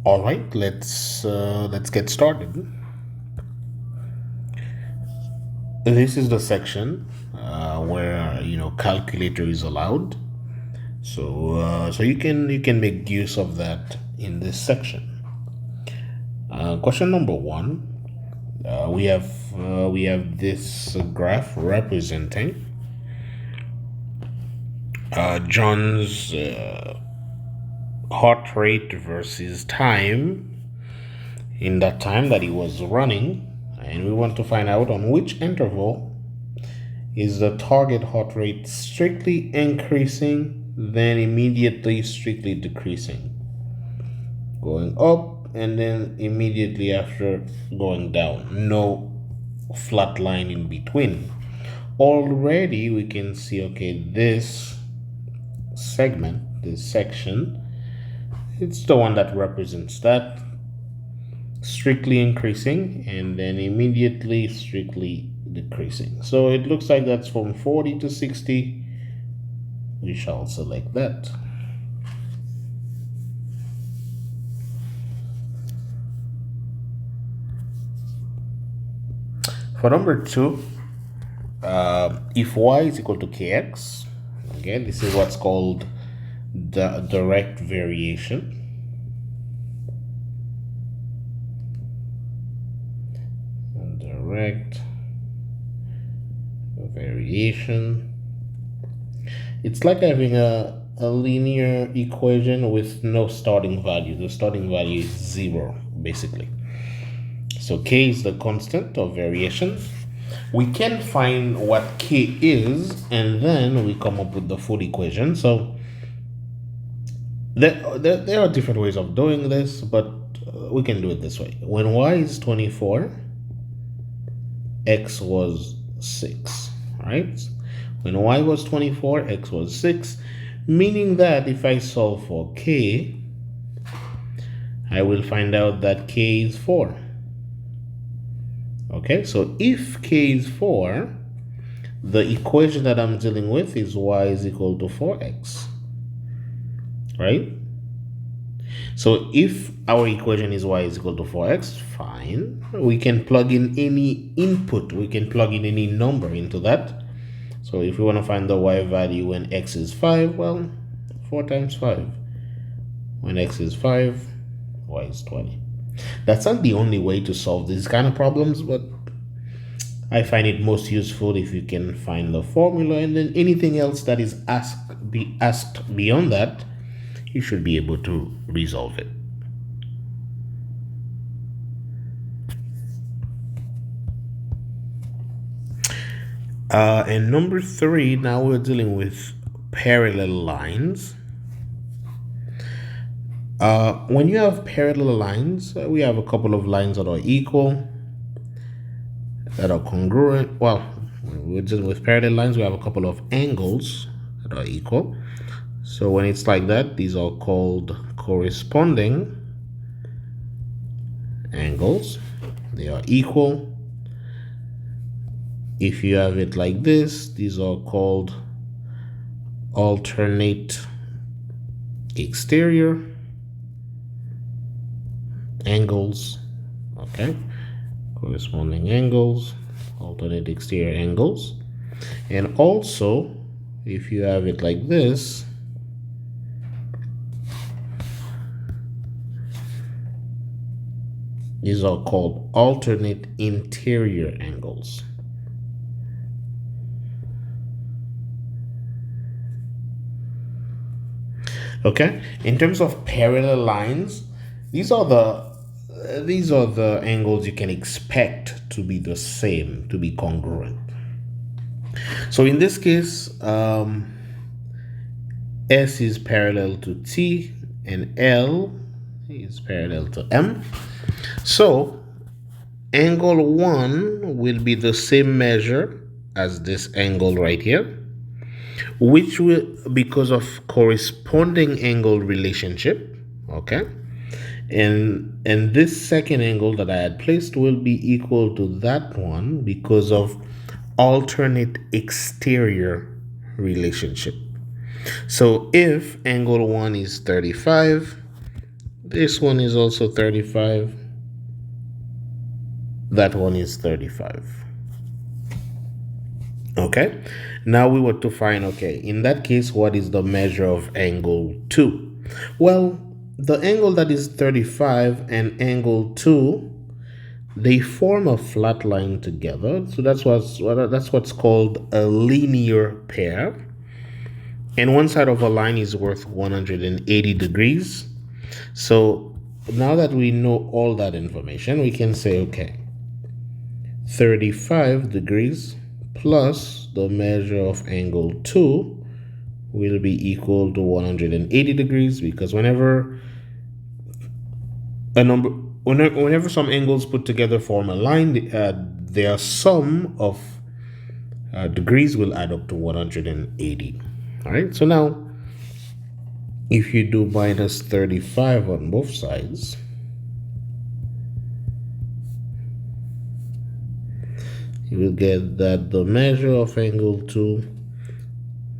All right, let's get started. This is the section where calculator is allowed. So you can make use of that in this section. Question number 1. We have this graph representing John's heart rate versus time in that time that he was running, and we want to find out on which interval is the target heart rate strictly increasing, then immediately strictly decreasing, going up, and then immediately after going down. No flat line in between. Already we can see, okay, this segment, this section, it's the one that represents that strictly increasing and then immediately strictly decreasing. So it looks like that's from 40 to 60. We shall select that. For number 2, if y is equal to kx, again, this is what's called the direct variation. Direct variation. It's like having a linear equation with no starting value. The starting value is 0, basically. So k is the constant of variation. We can find what k is, and then we come up with the full equation. So there are different ways of doing this, but we can do it this way. When y is 24, x was 6, right? When y was 24, x was 6, meaning that if I solve for k, I will find out that k is 4. Okay, so if k is 4, the equation that I'm dealing with is y is equal to 4x, right? So if our equation is y is equal to 4x, fine. We can plug in any input. We can plug in any number into that. So if we want to find the y value when x is 5, well, 4 times 5. When x is 5, y is 20. That's not the only way to solve these kind of problems, but I find it most useful if you can find the formula, and then anything else that is asked beyond that, you should be able to resolve it. And number 3, now we're dealing with parallel lines. When you have parallel lines, we have a couple of lines that are equal, that are congruent. Well, we're dealing with parallel lines, we have a couple of angles that are equal. So when it's like that, these are called corresponding angles. They are equal. If you have it like this, these are called alternate exterior angles. Okay, corresponding angles, alternate exterior angles. And also, if you have it like this, these are called alternate interior angles. Okay, in terms of parallel lines, these are the angles you can expect to be the same, to be congruent. So in this case, S is parallel to T and L is parallel to M. So angle 1 will be the same measure as this angle right here, which will, because of corresponding angle relationship, okay, and this second angle that I had placed will be equal to that one because of alternate exterior relationship. So if angle 1 is 35, This one is also 35. That one is 35. Okay, now we were to find, okay, in that case, what is the measure of angle 2? Well, the angle that is 35 and angle 2, they form a flat line together. So that's what's called a linear pair. And one side of a line is worth 180 degrees. So now that we know all that information, we can say, okay, 35 degrees plus the measure of angle 2 will be equal to 180 degrees, because whenever some angles put together form a line, their sum of degrees will add up to 180. All right, so now if you do minus 35 on both sides, you will get that the measure of angle 2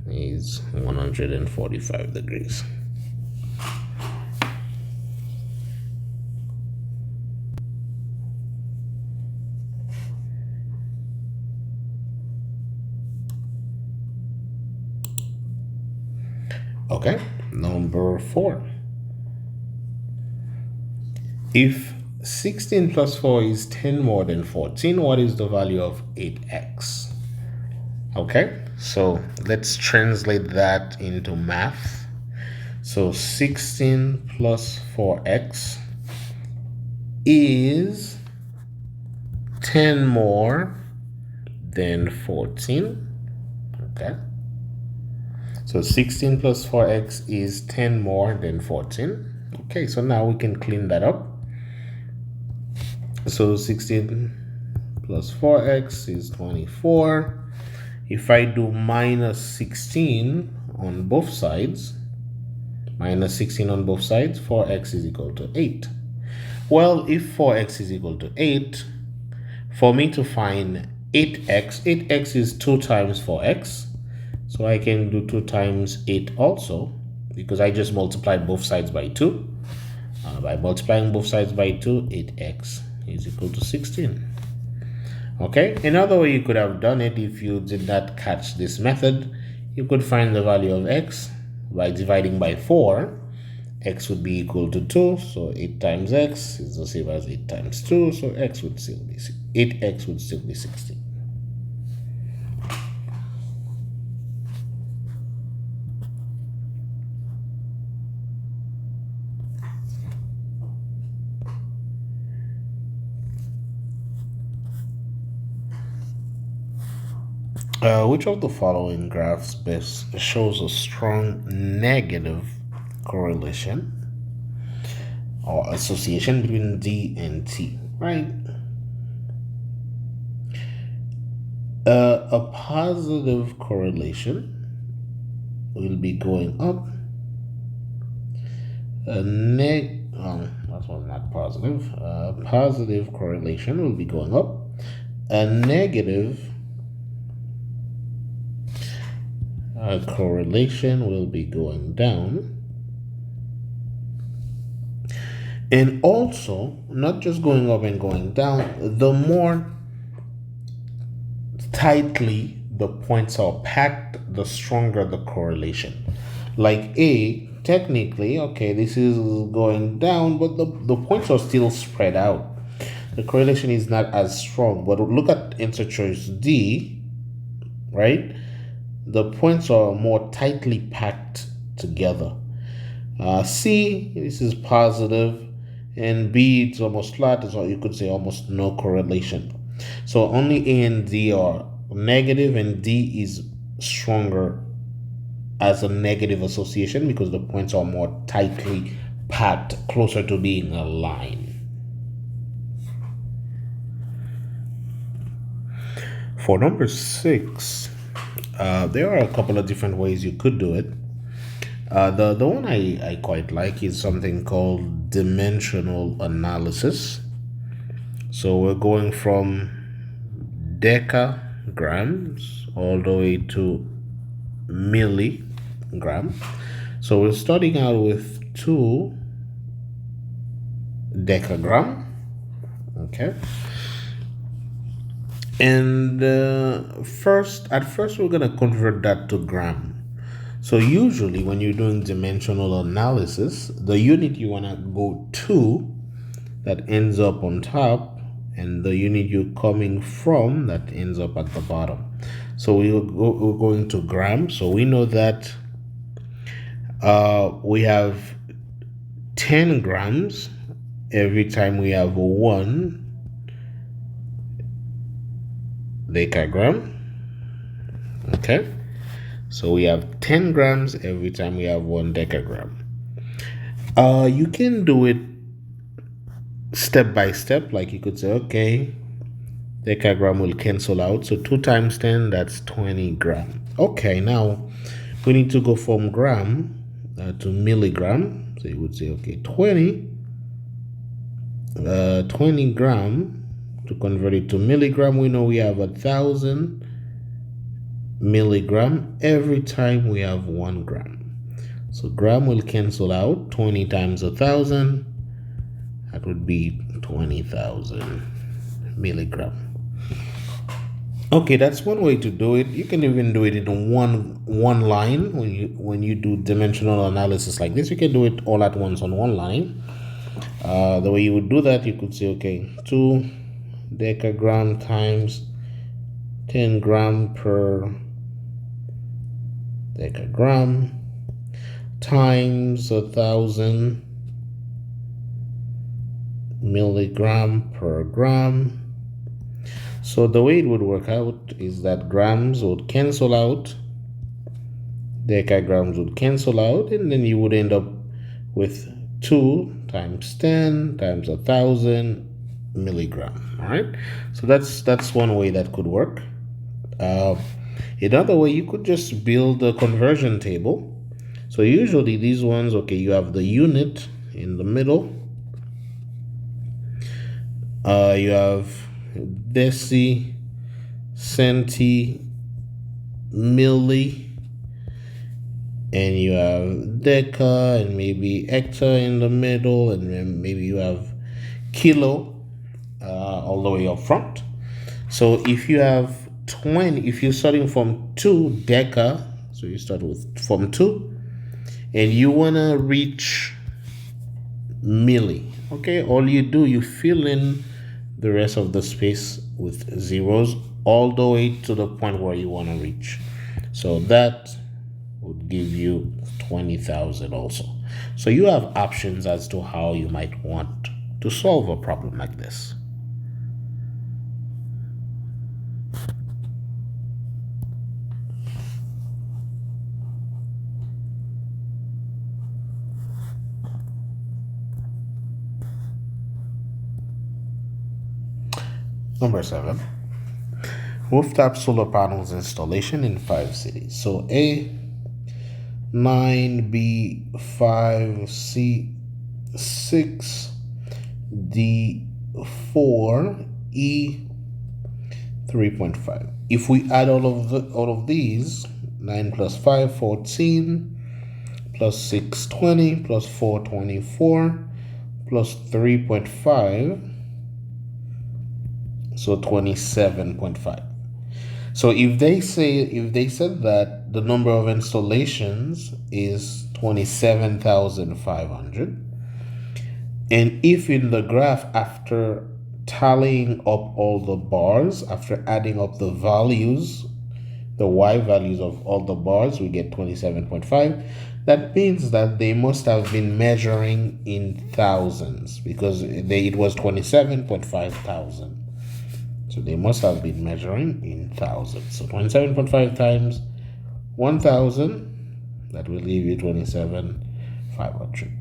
is 145 degrees. Okay, number 4. If 16 plus 4 is 10 more than 14, what is the value of 8x? Okay, so let's translate that into math. So 16 plus 4x is 10 more than 14. Okay, so 16 plus 4x is 10 more than 14. Okay, so now we can clean that up. So 16 plus 4x is 24. If I do minus 16 on both sides, 4x is equal to 8. Well, if 4x is equal to 8, for me to find 8x is 2 times 4x. So I can do 2 times 8 also, because I just multiplied both sides by 2. By multiplying both sides by 2, 8x is equal to 16. Okay, another way you could have done it, if you did not catch this method, you could find the value of x by dividing by 4. X would be equal to 2, so 8 times x is the same as 8 times 2, so 8x would still be 16. Which of the following graphs best shows a strong negative correlation or association between D and T, right? A positive correlation will be going up. That was not positive. A positive correlation will be going up. A negative correlation will be going down. And also, not just going up and going down, the more tightly the points are packed, the stronger the correlation. Like A, technically, okay, this is going down, but the points are still spread out. The correlation is not as strong. But look at answer choice D, right? The points are more tightly packed together. C, this is positive, and B, it's almost flat, so you could say almost no correlation. So only A and D are negative, and D is stronger as a negative association because the points are more tightly packed, closer to being a line. For number 6, there are a couple of different ways you could do it. The one I quite like is something called dimensional analysis. So we're going from decagrams all the way to milligram. So we're starting out with 2 decagram. Okay. And at first we're going to convert that to gram. So usually when you're doing dimensional analysis, the unit you want to go to that ends up on top, and the unit you're coming from that ends up at the bottom. So we're going to gram. So we know that we have 10 grams every time we have 1 decagram. Okay, so we have 10 grams every time we have 1 decagram. You can do it step by step. Like you could say, okay, decagram will cancel out, so 2 times 10, that's 20 gram. Okay, now we need to go from gram to milligram. So you would say, okay, 20 gram. To convert it to milligram, we know we have 1,000 milligram every time we have 1 gram. So gram will cancel out. 20 times 1,000, that would be 20,000 milligram. Okay, that's one way to do it. You can even do it in one line. When you do dimensional analysis like this, you can do it all at once on one line. The way you would do that, you could say, okay, 2 decagram times 10 gram per decagram times 1,000 milligram per gram. So the way it would work out is that grams would cancel out, decagrams would cancel out, and then you would end up with 2 times 10 times 1,000 milligram. All right, so that's one way that could work. Another way, you could just build a conversion table. So usually these ones, okay, you have the unit in the middle, you have deci, centi, milli, and you have deca, and maybe hecta in the middle, and then maybe you have kilo all the way up front. So if you have 20, if you're starting from 2 deca, so you start from 2, and you want to reach milli, okay, all you do, you fill in the rest of the space with zeros all the way to the point where you want to reach. So that would give you 20,000 also. So you have options as to how you might want to solve a problem like this. Number 7, rooftop solar panels installation in 5 cities. So A, 9, B, 5, C, 6, D, 4, E, 3.5. If we add all of these, 9 plus 5, 14, plus 6, 20, plus 4, 24, plus 3.5, so 27.5. So if they said that the number of installations is 27,500, and if in the graph, after tallying up all the bars, after adding up the values, the y values of all the bars, we get 27.5, that means that they must have been measuring in thousands, because it was 27.5 thousand. So they must have been measuring in thousands. So 27.5 times 1,000, that will leave you 27,500.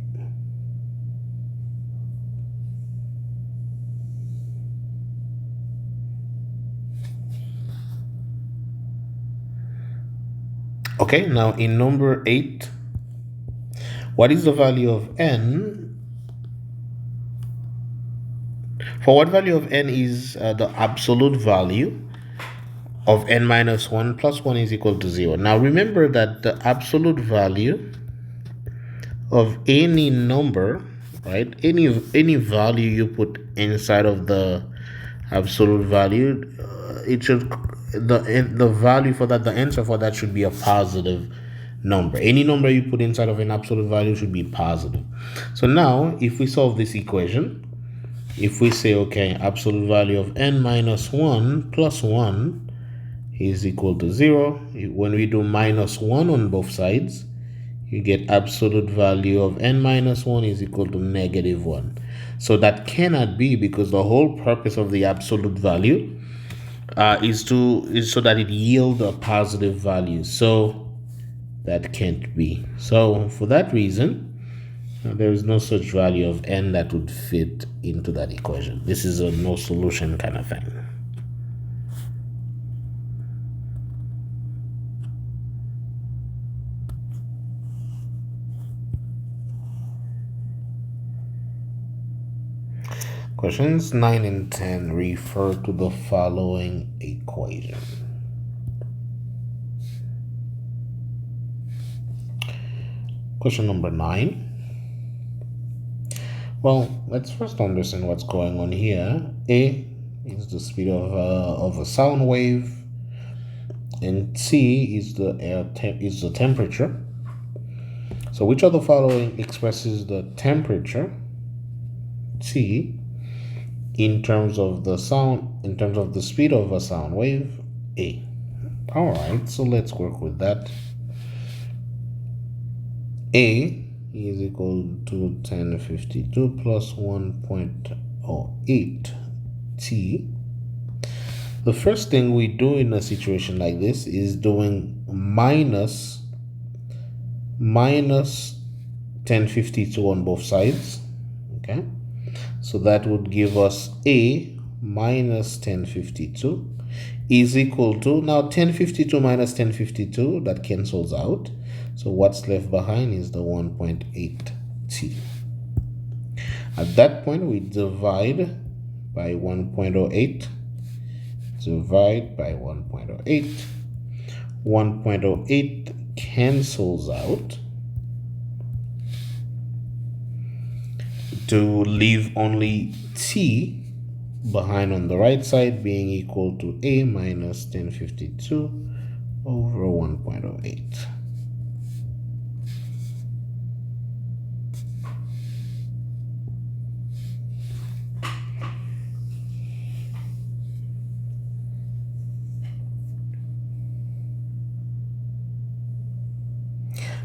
Okay, now in number 8, what is the value of n? For what value of n is the absolute value of n minus 1 plus 1 is equal to 0. Now remember that the absolute value of any number right? Any value you put inside of the absolute value, it should the value for that, the answer for that should be a positive number. Any number you put inside of an absolute value should be positive. So now if we solve this equation, if we say, okay, absolute value of n minus 1 plus 1 is equal to 0, when we do minus 1 on both sides, you get absolute value of n minus 1 is equal to negative 1. So that cannot be, because the whole purpose of the absolute value is so that it yield a positive value. So that can't be. So for that reason, there is no such value of n that would fit into that equation. This is a no solution kind of thing. Questions 9 and 10 refer to the following equation. Question number 9. Well, let's first understand what's going on here. A is the speed of a sound wave, and T is the temperature. So which of the following expresses the temperature T in terms of the speed of a sound wave? A. All right, so let's work with that. A is equal to 1052 plus 1.08 T. The first thing we do in a situation like this is doing minus 1052 on both sides. Okay, so that would give us A minus 1052 is equal to, now 1052 minus 1052, that cancels out. So what's left behind is the 1.8 T. At that point, we divide by 1.08. Divide by 1.08. 1.08 cancels out to leave only T behind on the right side, being equal to A minus 1052 over 1.08.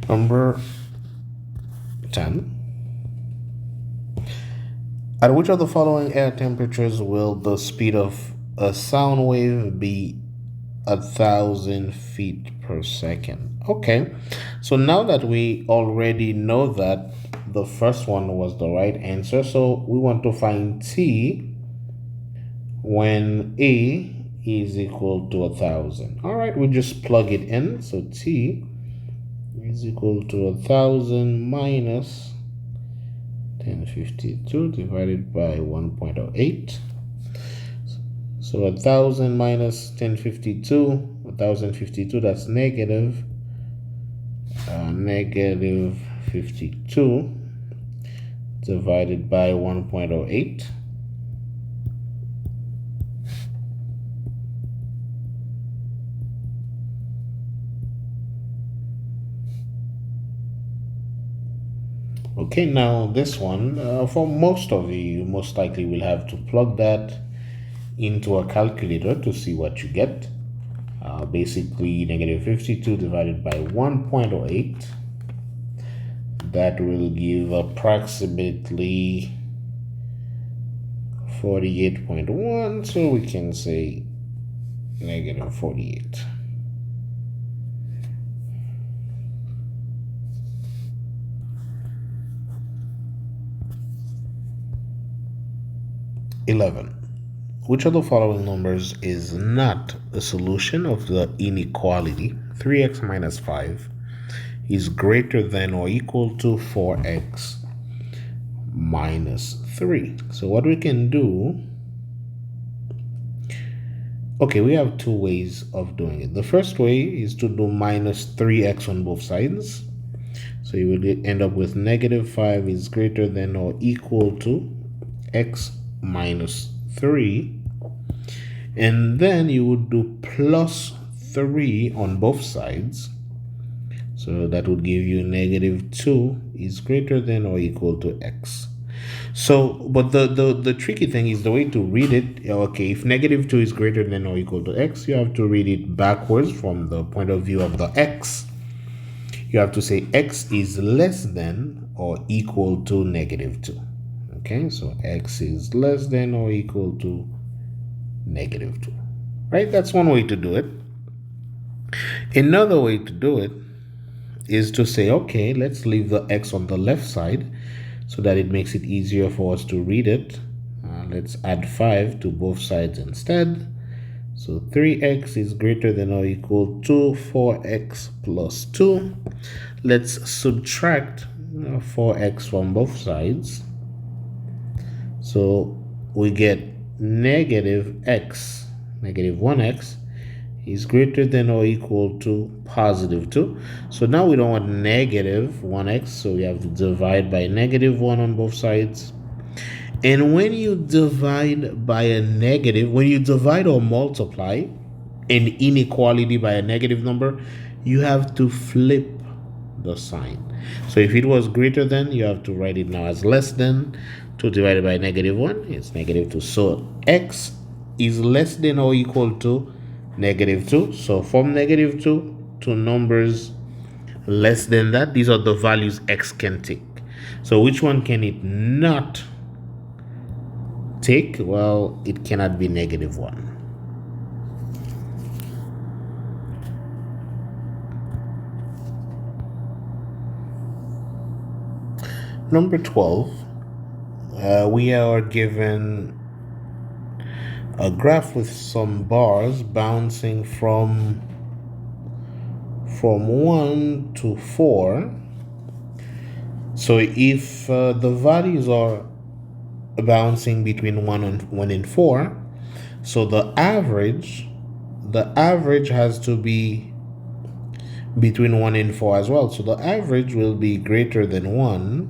Number 10. At which of the following air temperatures will the speed of a sound wave be 1,000 feet per second? Okay, so now that we already know that the first one was the right answer, so we want to find T when A is equal to 1,000. All right, we just plug it in. So T is equal to 1,000 minus 1052 divided by 1.08. So 1,000 minus 1052, that's negative 52 divided by 1.08. Okay, now this one, for most of you, most likely will have to plug that into a calculator to see what you get. Basically, negative 52 divided by 1.08. That will give approximately 48.1, so we can say negative 48. Which of the following numbers is not a solution of the inequality 3x minus 5 is greater than or equal to 4x minus 3? So what we can do, okay, we have two ways of doing it. The first way is to do minus 3x on both sides. So you will end up with -5 is greater than or equal to x minus 3. And then you would do plus 3 on both sides. So that would give you -2 is greater than or equal to x. So, but the tricky thing is the way to read it. Okay, if -2 is greater than or equal to x, you have to read it backwards from the point of view of the x. You have to say x is less than or equal to -2. Okay, so x is less than or equal to -2. Right? That's one way to do it. Another way to do it is to say, okay, let's leave the x on the left side so that it makes it easier for us to read it. Let's add 5 to both sides instead. So 3x is greater than or equal to 4x plus 2. Let's subtract 4x from both sides. So we get -x, -1x, is greater than or equal to +2. So now we don't want -1x, so we have to divide by -1 on both sides. And when you divide by a negative, when you divide or multiply an inequality by a negative number, you have to flip the sign. So if it was greater than, you have to write it now as less than. 2 divided by -1 is -2. So x is less than or equal to -2. So from -2 to numbers less than that, these are the values x can take. So which one can it not take? Well, it cannot be -1. Number 12, we are given a graph with some bars bouncing from 1 to 4. So if the values are bouncing between 1 and 4, so the average has to be between 1 and 4 as well. So the average will be greater than 1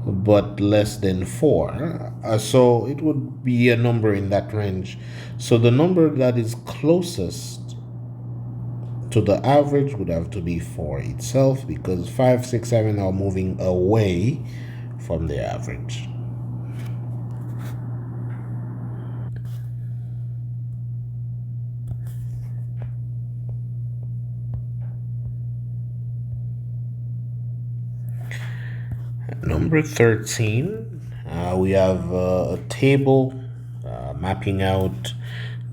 but less than 4. So it would be a number in that range. So the number that is closest to the average would have to be 4 itself, because 5, 6, 7 are moving away from the average. Number 13, we have a table mapping out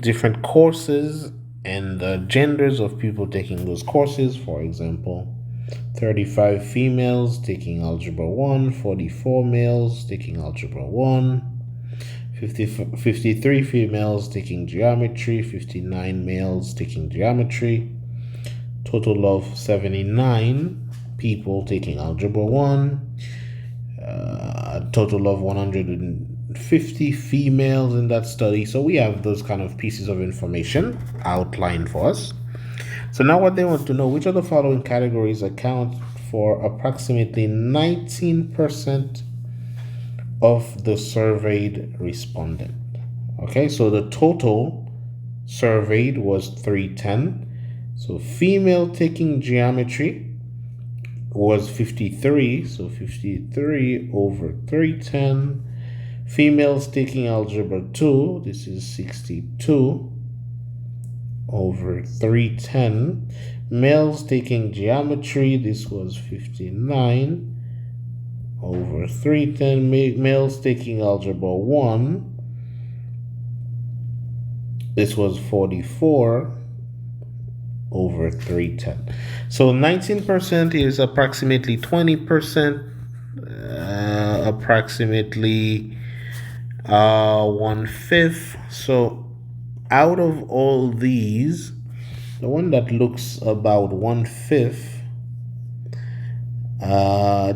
different courses and the genders of people taking those courses. For example, 35 females taking Algebra 1, 44 males taking Algebra 1, 53 females taking Geometry, 59 males taking Geometry, total of 79 people taking Algebra 1, a total of 150 females in that study. So we have those kind of pieces of information outlined for us. So now what they want to know, which of the following categories account for approximately 19% of the surveyed respondent. Okay, so the total surveyed was 310. So female taking geometry was 53, so 53 over 310. Females taking algebra 2, this is 62 over 310. Males taking geometry, this was 59 over 310. Males taking algebra 1, this was 44 over 310. So 19% is approximately 20%, approximately 1/5. So out of all these, the one that looks about 1/5,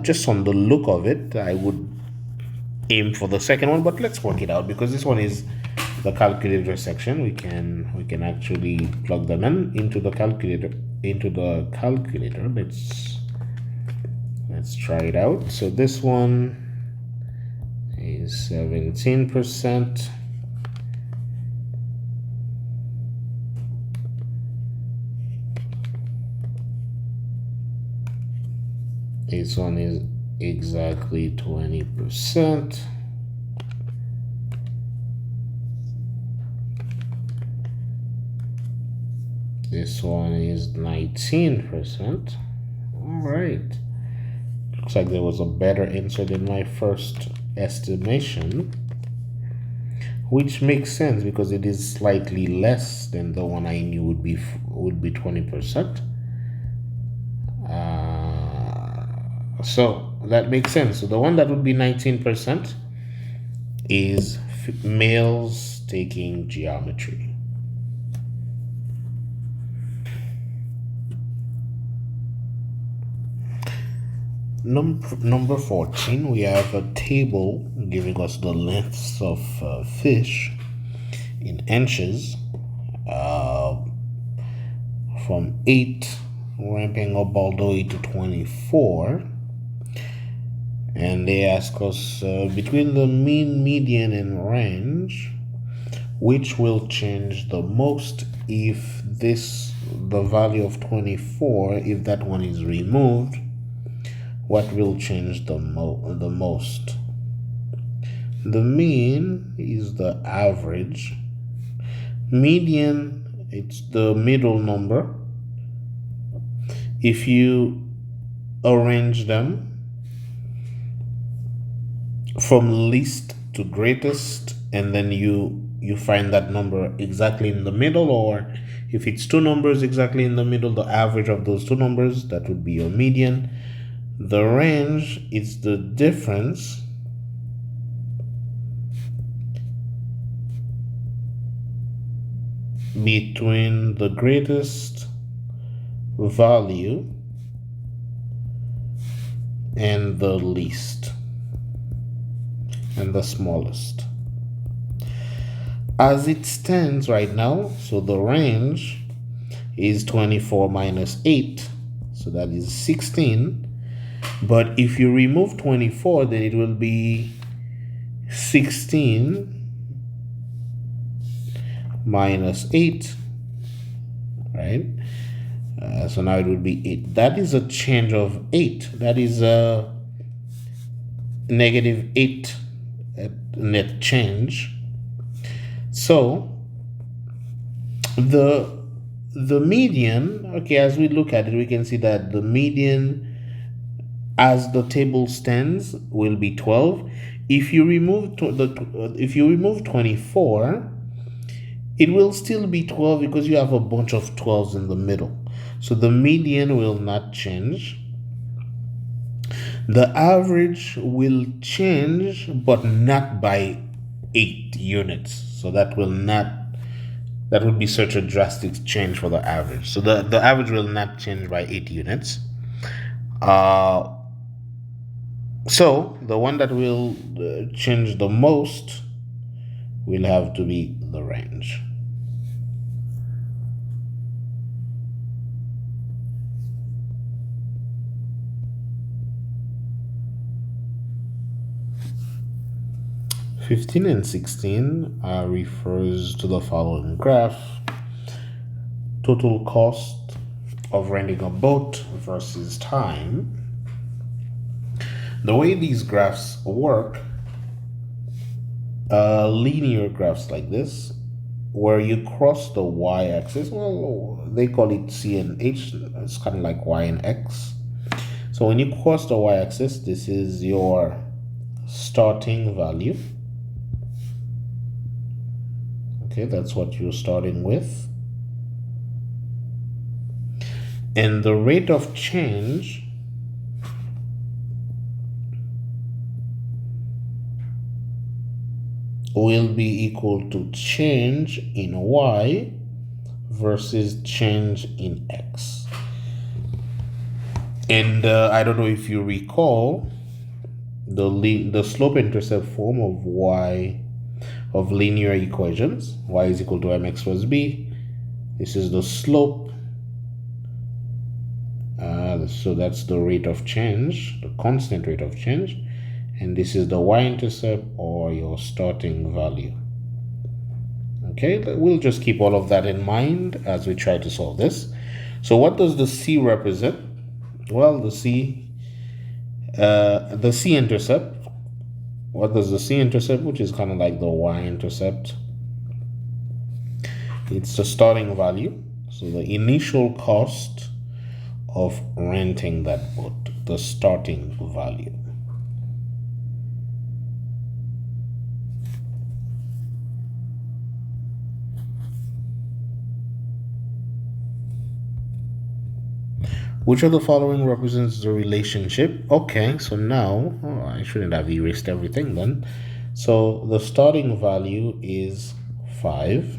just on the look of it, I would aim for the second one, but let's work it out because this one is the calculator section. We can actually plug them into the calculator. Let's Let's try it out. So this one is 17%. This one is exactly 20%. This one is 19%. All right. Looks like there was a better answer than my first estimation, which makes sense because it is slightly less than the one I knew would be 20%. So that makes sense. So the one that would be 19% is males taking geometry. Number 14, we have a table giving us the lengths of fish in inches from 8 ramping up all the way to 24. And they ask us between the mean, median, and range, which will change the most if the value of 24, if that one is removed, what will change the most? The mean is the average. Median, it's the middle number. If you arrange them from least to greatest, and then you find that number exactly in the middle, or if it's two numbers exactly in the middle, the average of those two numbers, that would be your median. The range is the difference between the greatest value and the least and the smallest. As it stands right now, so the range is 24 minus 8, so that is 16. But if you remove 24, then it will be 16 minus 8, right? So now it would be 8. That is a change of 8. That is a negative 8 net change. So the median, okay, as we look at it, we can see that the median as the table stands will be 12. If you remove 24, it will still be 12 because you have a bunch of 12s in the middle. So the median will not change. The average will change, but not by 8 units. So that would be such a drastic change for the average. So the average will not change by 8 units. So the one that will change the most will have to be the range. (15) and 16 refers to the following graph: total cost of renting a boat versus time. The way these graphs work, linear graphs like this, where you cross the y-axis, well, they call it C and H, it's kind of like y and x. So when you cross the y-axis, this is your starting value. Okay, that's what you're starting with. And the rate of change will be equal to change in y versus change in x. And I don't know if you recall the slope-intercept form of linear equations. Y is equal to mx plus b. This is the slope. So that's the rate of change, the constant rate of change, and this is the y-intercept or your starting value. Okay, we'll just keep all of that in mind as we try to solve this. So what does the C represent? Well, the C-intercept. What does the C-intercept, which is kind of like the y-intercept? It's the starting value. So the initial cost of renting that boat, the starting value. Which of the following represents the relationship? Okay, so now, I shouldn't have erased everything then. So the starting value is 5.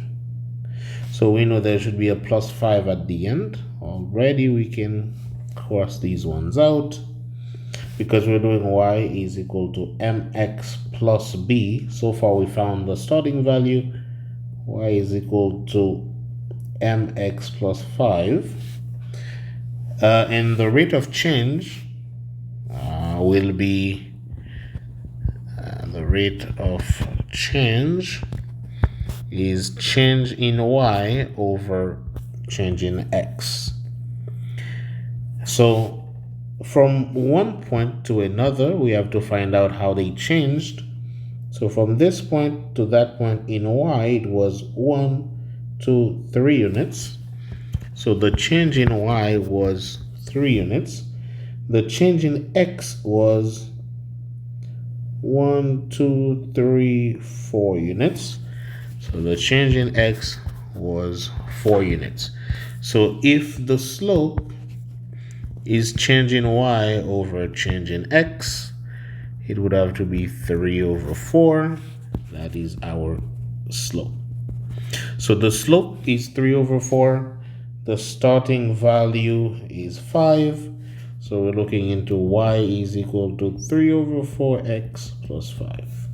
So we know there should be a plus 5 at the end. Already we can cross these ones out because we're doing y is equal to mx plus b. So far we found the starting value. Y is equal to mx plus 5. And the rate of change will be the rate of change is change in y over change in x. So from one point to another, we have to find out how they changed. So from this point to that point in y, it was 1, 2, 3 units. So the change in y was 3 units. The change in x was 1, 2, 3, 4 units. So the change in x was 4 units. So if the slope is change in y over change in x, it would have to be 3 over 4. That is our slope. So the slope is 3 over 4. The starting value is 5. So we're looking into y is equal to 3 over 4x plus 5.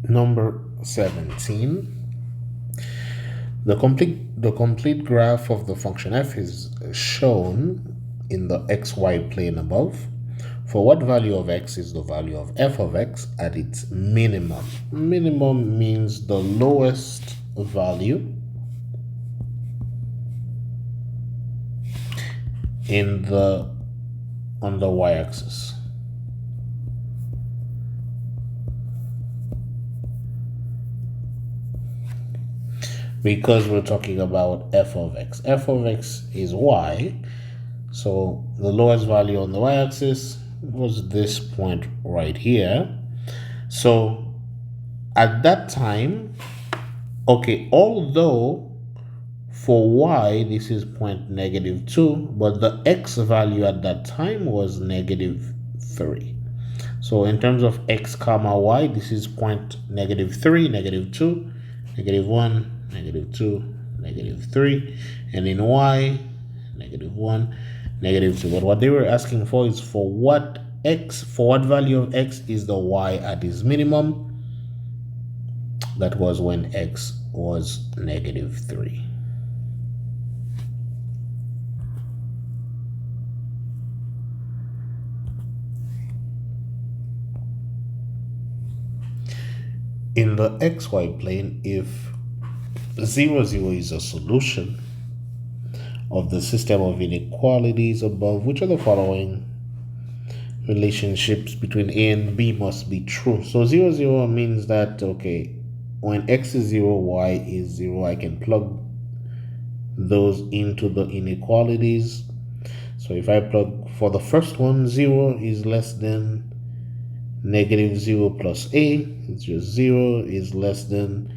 Number 17. The complete graph of the function f is shown in the xy plane above. For what value of x is the value of f of x at its minimum? Minimum means the lowest value on the y-axis. Because we're talking about f of x. F of x is y. So the lowest value on the y-axis was this point right here. So at that time, okay, although for y this is point -2, but the x value at that time was -3. So in terms of x comma y, this is point -3, -2, -1, -2, -3, and in y, -1, -2. But what they were asking for is for what value of x is the y at its minimum. That was when x was -3. In the xy plane, if 0, 0 is a solution of the system of inequalities above, which of the following relationships between a and b must be true? So 0, 0 means that, okay, when x is 0, y is 0, I can plug those into the inequalities. So if I plug for the first one, 0 is less than -0 plus a, it's just 0 is less than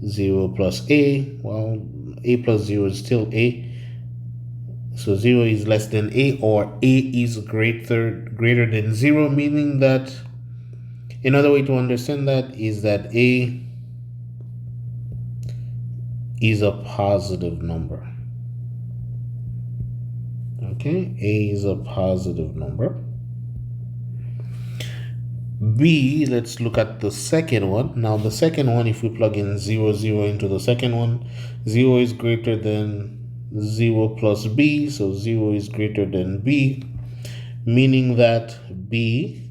0 plus a. Well, a plus 0 is still a. So 0 is less than a, or a is greater than 0, meaning that another way to understand that is that a is a positive number. Okay, a is a positive number. B, let's look at the second one. Now the second one, if we plug in 0, 0 into the second one, 0 is greater than 0 plus B, so 0 is greater than B, meaning that B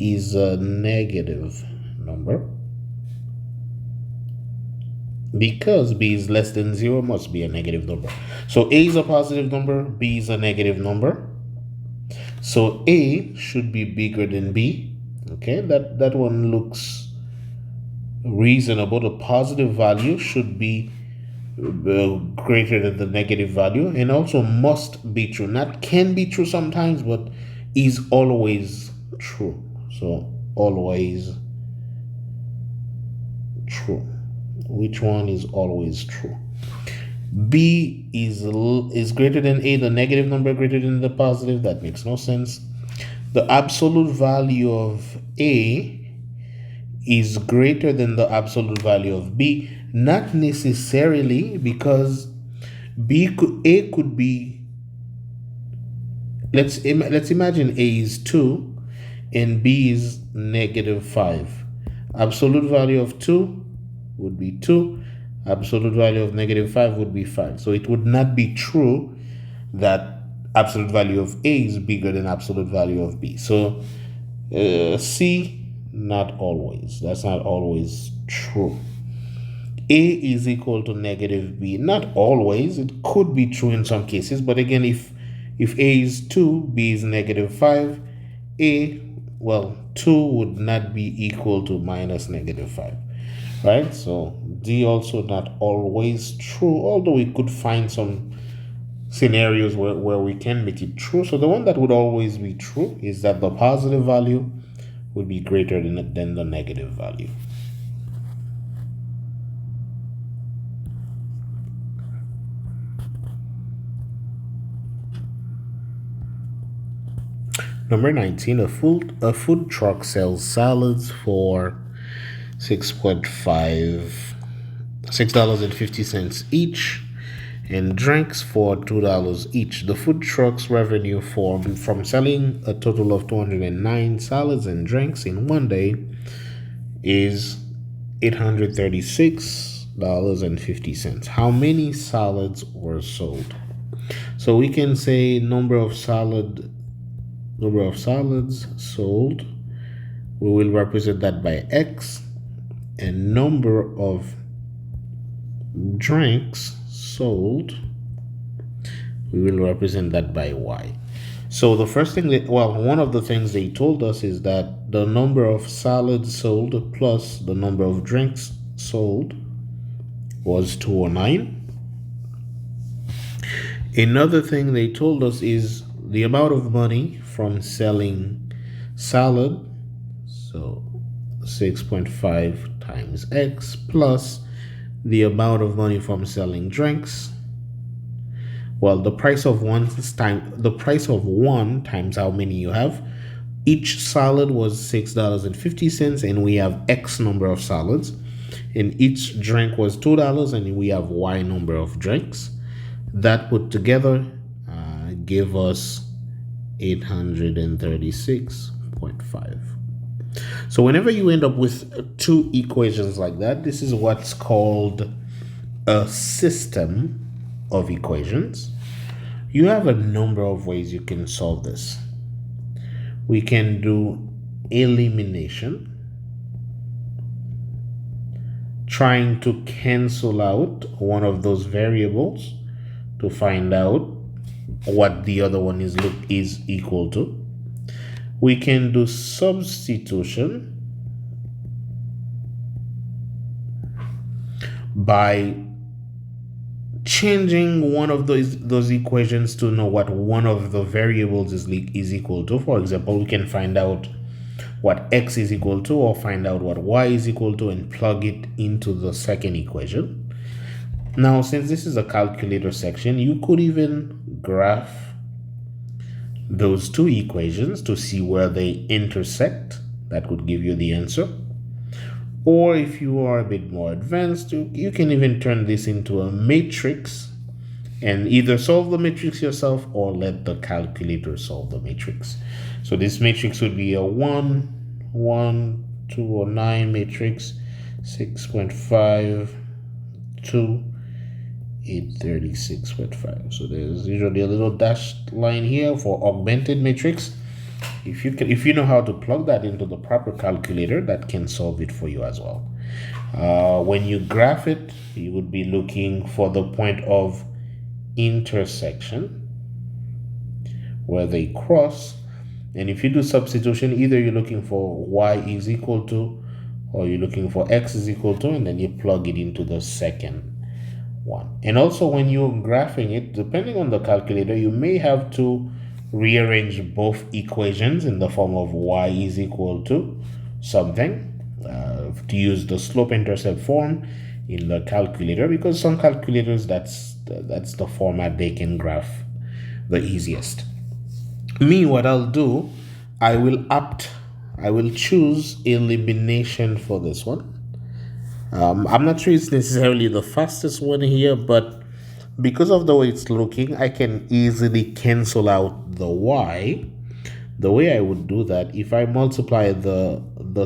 is a negative number. Because B is less than 0, must be a negative number. So A is a positive number, B is a negative number. So A should be bigger than B. Okay, that one looks reasonable. The positive value should be greater than the negative value, and also must be true. Not can be true sometimes, but is always true. So always true. Which one is always true? B is greater than A, the negative number greater than the positive. That makes no sense. The absolute value of A is greater than the absolute value of B. Not necessarily, because A could be, let's imagine A is 2 and B is negative 5. Absolute value of 2 would be 2. Absolute value of negative 5 would be 5. So it would not be true that absolute value of A is bigger than absolute value of B. So C, not always. That's not always true. A is equal to negative B. Not always. It could be true in some cases. But again, if A is 2, B is negative 5, 2 would not be equal to minus negative 5. Right? So D also not always true, although we could find some scenarios where we can make it true. So the one that would always be true is that the positive value would be greater than the negative value. Number 19, a food truck sells salads for $6.50 each and drinks for $2 each. The food truck's revenue from selling a total of 209 salads and drinks in one day is $836.50. How many salads were sold? So we can say number of salads sold. We will represent that by X, and number of drinks sold, we will represent that by Y. So the first thing one of the things they told us is that the number of salads sold plus the number of drinks sold was 209. Another thing they told us is the amount of money from selling salad, so 6.5 times X, plus the amount of money from selling drinks. Well, the price of one times how many you have. Each salad was $6.50, and we have X number of salads. And each drink was $2, and we have Y number of drinks. That put together gave us 836.5. So whenever you end up with two equations like that, this is what's called a system of equations. You have a number of ways you can solve this. We can do elimination, trying to cancel out one of those variables to find out what the other one is equal to. We can do substitution by changing one of those equations to know what one of the variables is equal to. For example, we can find out what X is equal to, or find out what Y is equal to, and plug it into the second equation. Now, since this is a calculator section, you could even graph those two equations to see where they intersect. That could give you the answer. Or if you are a bit more advanced, you can even turn this into a matrix and either solve the matrix yourself or let the calculator solve the matrix. So this matrix would be a 1, 1, 2, or 9 matrix, 6.5, 2, 836.5. So there's usually a little dashed line here for augmented matrix. If you know how to plug that into the proper calculator, that can solve it for you as well. When you graph it, you would be looking for the point of intersection where they cross. And if you do substitution, either you're looking for y is equal to, or you're looking for x is equal to, and then you plug it into the second one. And also when you're graphing it, depending on the calculator, you may have to rearrange both equations in the form of y is equal to something, to use the slope-intercept form in the calculator, because some calculators, that's the format they can graph the easiest. Me, what I'll do, I will choose elimination for this one. I'm not sure it's necessarily the fastest one here, but because of the way it's looking, I can easily cancel out the y. The way I would do that, if I multiply the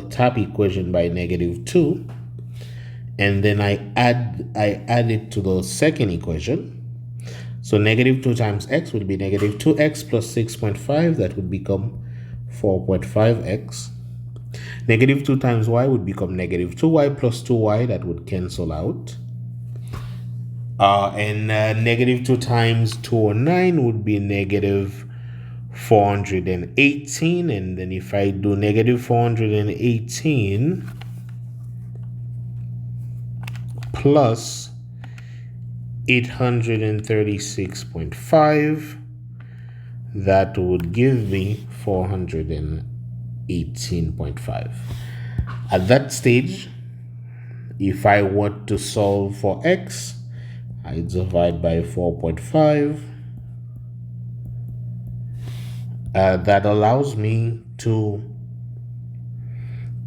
top equation by -2, and then I add it to the second equation. So -2 times x would be -2x plus 6.5, that would become 4.5x. -2 times y would become -2y plus 2y, that would cancel out. And -2 times 209 would be -418. And then if I do -418 plus 836.5, that would give me 418.5. At that stage, if I want to solve for x, I divide by 4.5. That allows me to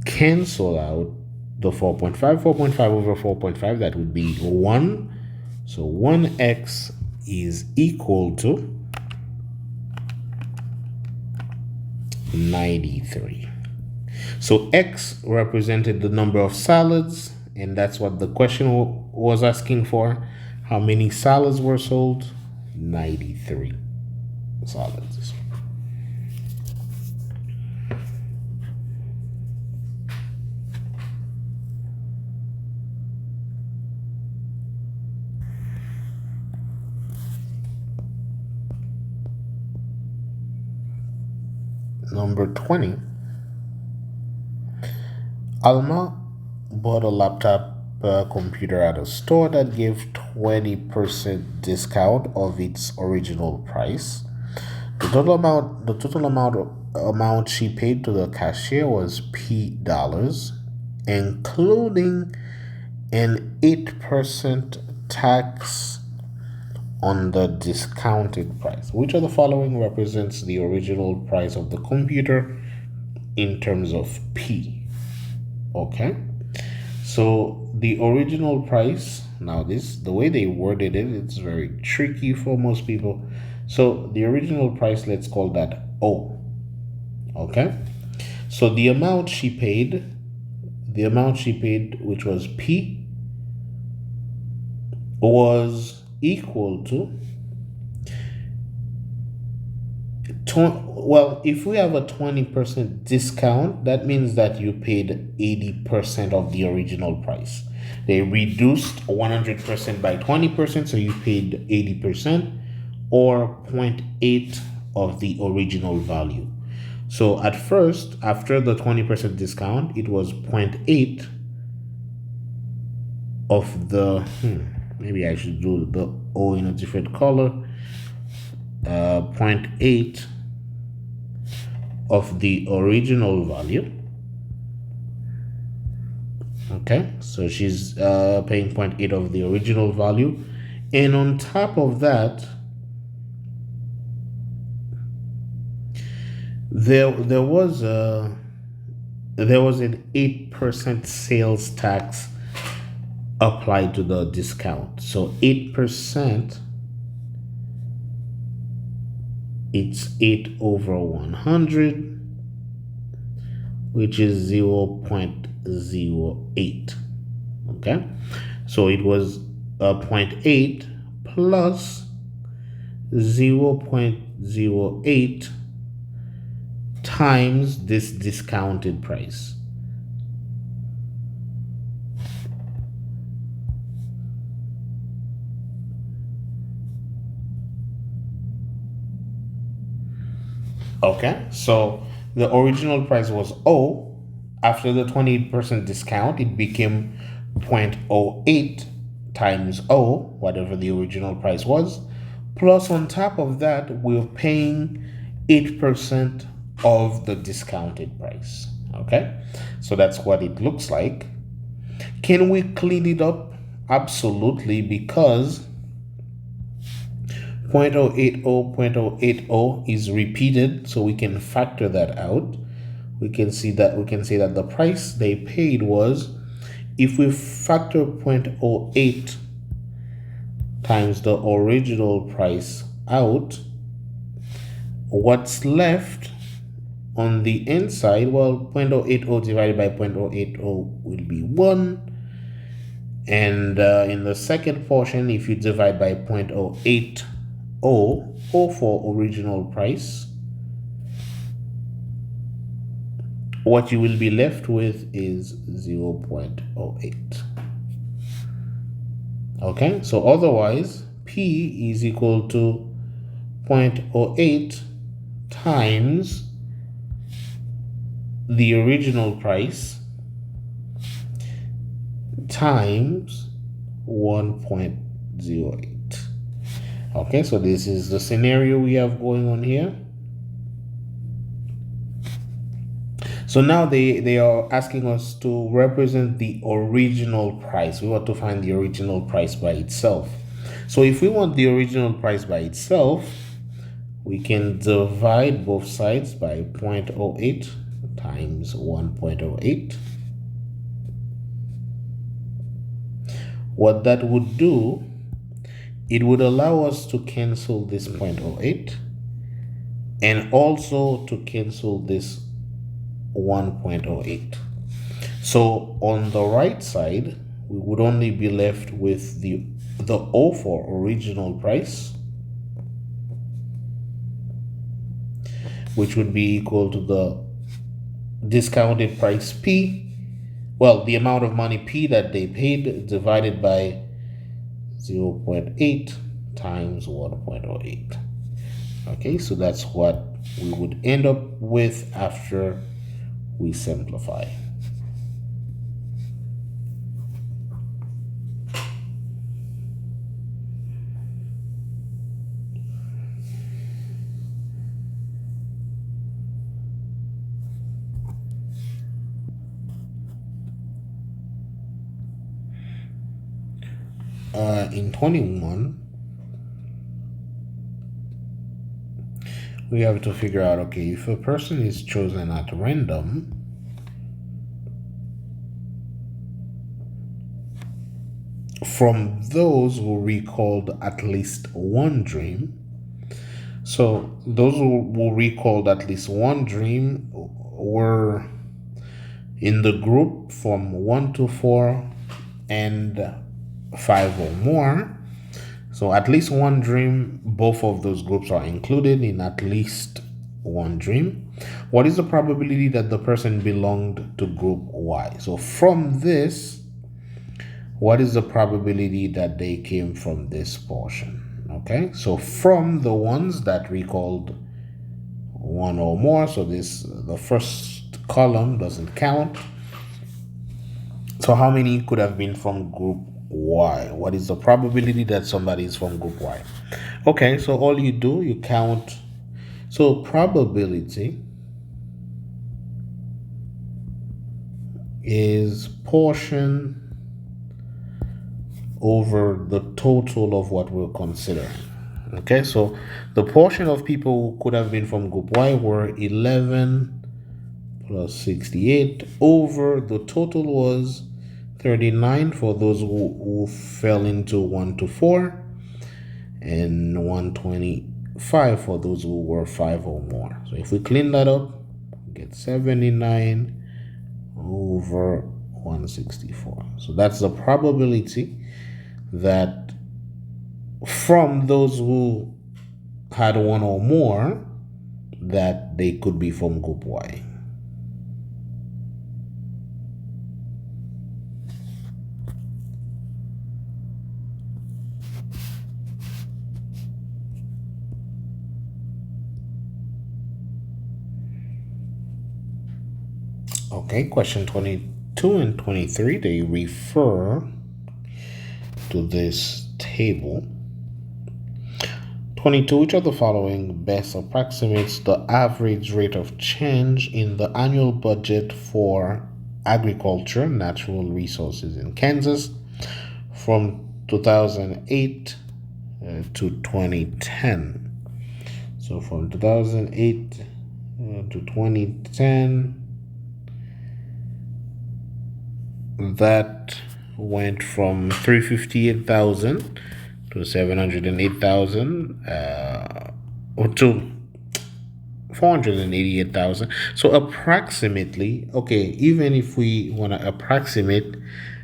cancel out the 4.5. 4.5 over 4.5, that would be 1. So 1x is equal to 93. So x represented the number of salads, and that's what the question was asking for. How many salads were sold? 93 salads. Number 20. Alma bought a laptop computer at a store that gave 20% discount of its original price. The total amount she paid to the cashier was $P, including an 8% tax on the discounted price. Which of the following represents the original price of the computer in terms of P? Okay, so the original price, now the way they worded it, it's very tricky for most people. So the original price, let's call that O. Okay, so the amount she paid, which was P, was equal to, well, if we have a 20% discount, that means that you paid 80% of the original price. They reduced 100% by 20%, so you paid 80%, or 0.8 of the original value. So at first, after the 20% discount, it was 0.8 of the, maybe I should do the O in a different color. 0.8 of the original value. Okay, so she's paying 0.8 of the original value, and on top of that, there was an 8% sales tax applied to the discount. So 8% it's 8 over 100, which is 0.08. Okay, so it was 0.8 plus 0.08 times this discounted price. Okay, so the original price was O. After the 20% discount, it became 0.08 times O, whatever the original price was. Plus, on top of that, we're paying 8% of the discounted price. Okay, so that's what it looks like. Can we clean it up? Absolutely, because 0.080 is repeated, so we can factor that out. We can say that the price they paid was, if we factor 0.08 times the original price out, what's left on the inside, well, 0.080 divided by 0.080 will be 1. And in the second portion, if you divide by 0.080 for original price, what you will be left with is 0.08. Okay, so otherwise, P is equal to 0.08 times the original price times 1.08. Okay, so this is the scenario we have going on here. So now they are asking us to represent the original price. We want to find the original price by itself. So if we want the original price by itself, we can divide both sides by 0.08 times 1.08. What that would do, it would allow us to cancel this 0.08 and also to cancel this 1.08. So on the right side, we would only be left with the O for original price, which would be equal to the discounted price P, well, the amount of money P that they paid divided by 0.8 times 1.08. Okay, so that's what we would end up with after we simplify. In 21, we have to figure out, okay, if a person is chosen at random, from those who recalled at least one dream. So those who recalled at least one dream were in the group from 1 to 4 and 5 or more. So at least one dream, both of those groups are included in at least one dream. What is the probability that the person belonged to group Y? So from this, what is the probability that they came from this portion? Okay, so from the ones that recalled one or more, so the first column doesn't count. So how many could have been from group Y? What is the probability that somebody is from group Y? Okay, so all you do, you count. So probability is portion over the total of what we're considering. Okay, so the portion of people who could have been from group Y were 11 plus 68 over the total was 39 for those who fell into 1 to 4 and 120 5 for those who were 5 or more. So if we clean that up, we get 79 over 164. So that's the probability that from those who had 1 or more, that they could be from group Y. Okay, question 22 and 23, they refer to this table. 22, which of the following best approximates the average rate of change in the annual budget for agriculture, natural resources in Kansas from 2008 to 2010? So from 2008 to 2010, that went from 358,000 to 708,000 or to 488,000. So approximately, okay, even if we want to approximate,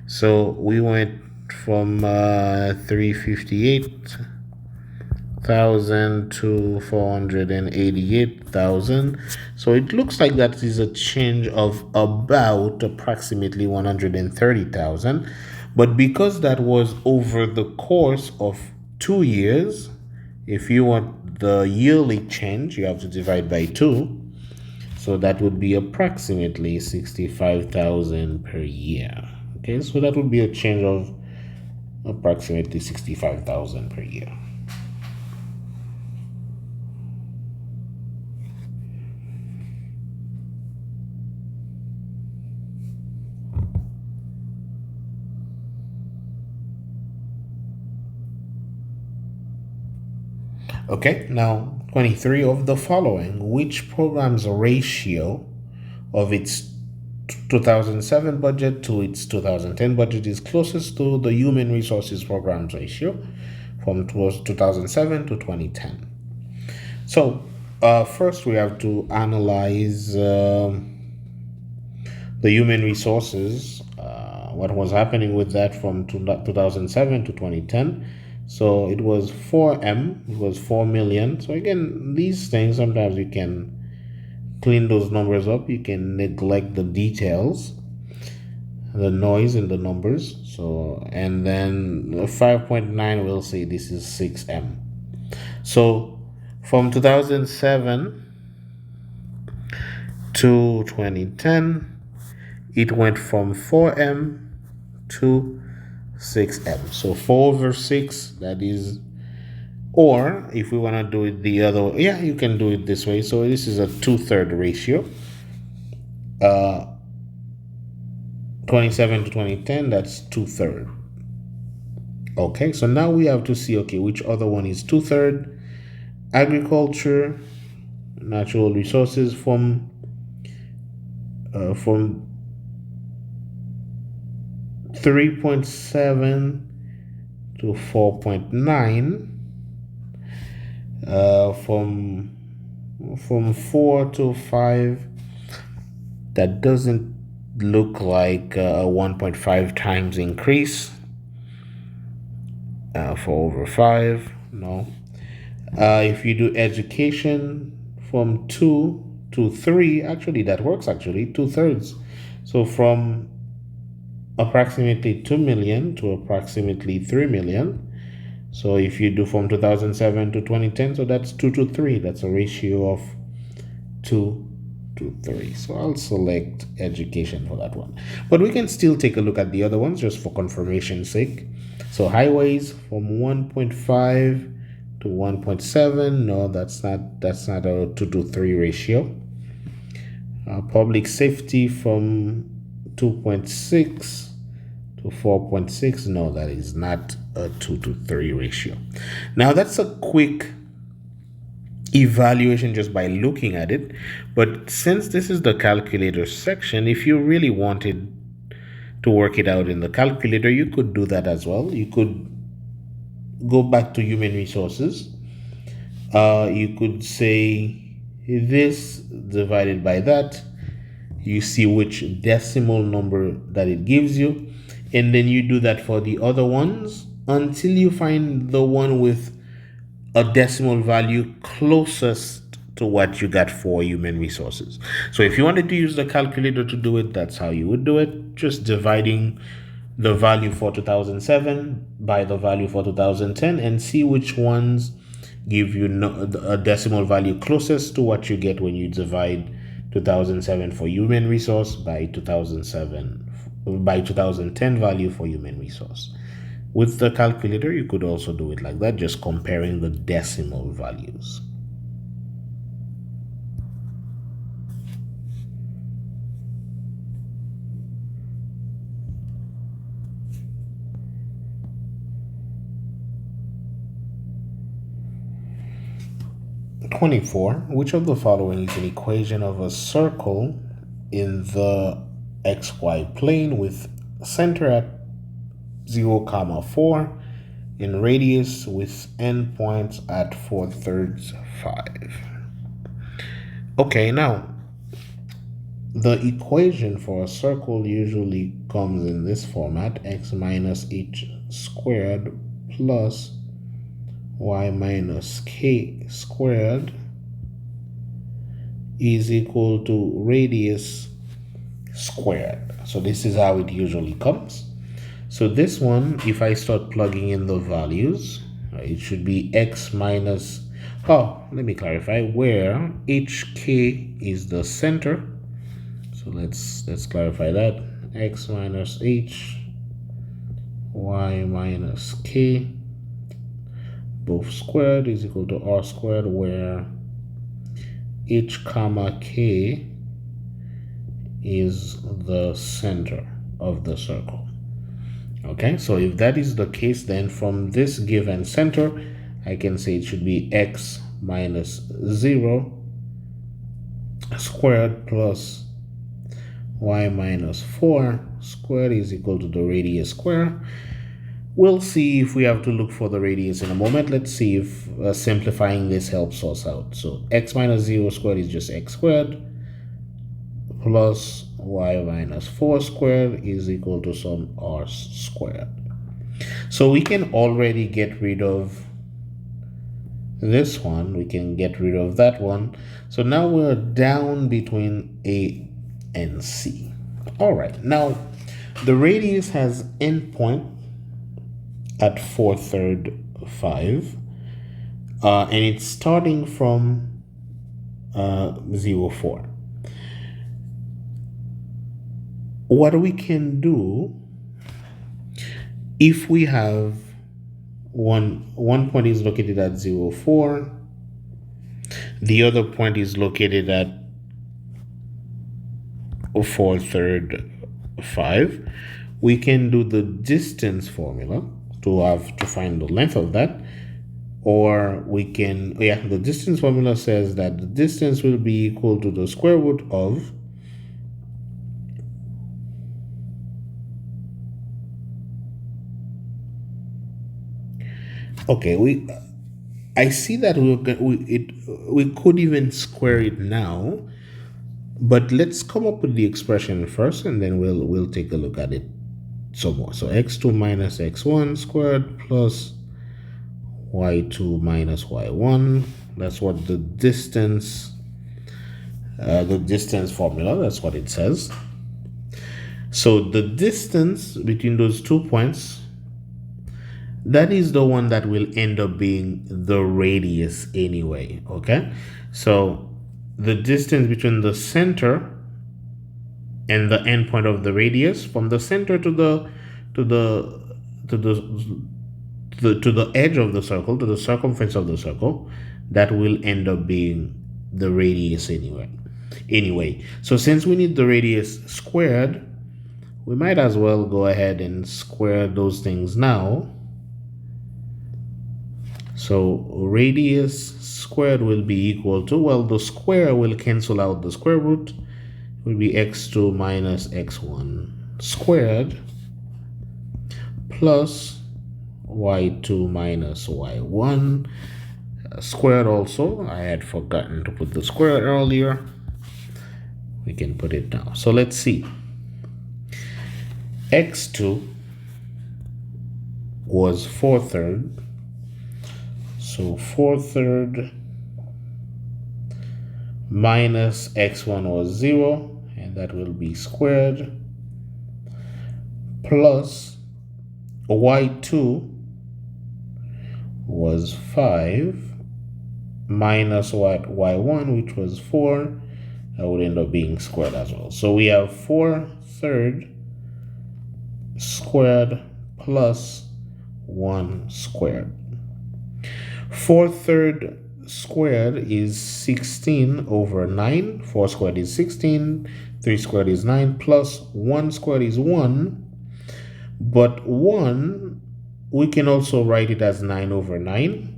so we went from 358,000 to 488,000. So it looks like that is a change of about approximately 130,000. But because that was over the course of 2 years, if you want the yearly change, you have to divide by 2. So that would be approximately 65,000 per year. Okay, so that would be a change of approximately 65,000 per year. Okay, now 23, of the following, which program's ratio of its 2007 budget to its 2010 budget is closest to the human resources program's ratio from 2007 to 2010? So first we have to analyze the human resources, what was happening with that from 2007 to 2010. So it was 4M, it was 4 million. So again, these things, sometimes you can clean those numbers up. You can neglect the details, the noise in the numbers. So, and then 5.9, we'll say this is 6M. So from 2007 to 2010, it went from 4M to 6M. So 4 over 6, that is, or if we want to do it the other way, yeah, you can do it this way. So this is a 2/3 ratio. 27 to 2010, that's 2/3. Okay, so now we have to see, okay, which other one is 2/3? Agriculture, natural resources from 3.7 to 4.9, from 4 to 5, that doesn't look like a 1.5 times increase. 4 over 5, no. If you do education from 2 to 3, actually that works, actually 2/3. So from approximately 2 million to approximately 3 million. So if you do from 2007 to 2010, so that's 2 to 3. That's a ratio of 2 to 3. So I'll select education for that one. But we can still take a look at the other ones just for confirmation's sake. So highways from 1.5 to 1.7. No, that's not a 2 to 3 ratio. Public safety from 2.6 to 4.6. No, that is not a 2 to 3 ratio. Now that's a quick evaluation just by looking at it, but since this is the calculator section, if you really wanted to work it out in the calculator, you could do that as well. You could go back to human resources, You could say this divided by that. You see which decimal number that it gives you, and then you do that for the other ones until you find the one with a decimal value closest to what you got for human resources. So if you wanted to use the calculator to do it, that's how you would do it, just dividing the value for 2007 by the value for 2010 and see which ones give you a decimal value closest to what you get when you divide 2007 for human resource by 2010 value for human resource. With the calculator, you could also do it like that, just comparing the decimal values. (24) Which of the following is an equation of a circle in the xy plane with center at 0, 4 in radius with endpoints at 4/3, 5? Okay, now the equation for a circle usually comes in this format: x minus h squared plus y minus k squared is equal to radius squared. So this is how it usually comes. So this one, if I start plugging in the values, it should be x minus, let me clarify, where hk is the center. So let's clarify that. X minus h, y minus k, both squared is equal to r squared, where h comma k is the center of the circle. Okay, so if that is the case, then from this given center, I can say it should be x minus 0 squared plus y minus 4 squared is equal to the radius square. We'll see if we have to look for the radius in a moment. Let's see if simplifying this helps us out. So x minus 0 squared is just x squared plus y minus 4 squared is equal to some r squared. So we can already get rid of this one. We can get rid of that one. So now we're down between A and C. All right. Now the radius has endpoint at 4/3, 5. And it's starting from 0, 4. What we can do, if we have one point is located at 0, 4, the other point is located at 4/3, 5, we can do the distance formula to find the length of that. Or we can, the distance formula says that the distance will be equal to the square root of I see that we could even square it now, but let's come up with the expression first, and then we'll take a look at it some more. So x2 minus x1 squared plus y2 minus y1. That's what the distance formula, that's what it says. So the distance between those 2 points, that is the one that will end up being the radius anyway. Okay, so the distance between the center and the endpoint of the radius, from the center to the edge of the circle, to the circumference of the circle, that will end up being the radius anyway. So since we need the radius squared, we might as well go ahead and square those things now. So radius squared will be equal to, well, the square will cancel out the square root. It will be x2 minus x1 squared plus y2 minus y1. squared also. I had forgotten to put the square earlier. We can put it now. So let's see. X2 was 4/3. So 4/3 minus x1 was 0, and that will be squared, plus y2 was 5 minus what, y1, which was 4. That would end up being squared as well. So we have 4/3 squared plus 1 squared. 4/3 squared is 16 over 9. 4 squared is 16. 3 squared is 9. Plus 1 squared is 1. But 1, we can also write it as 9 over 9.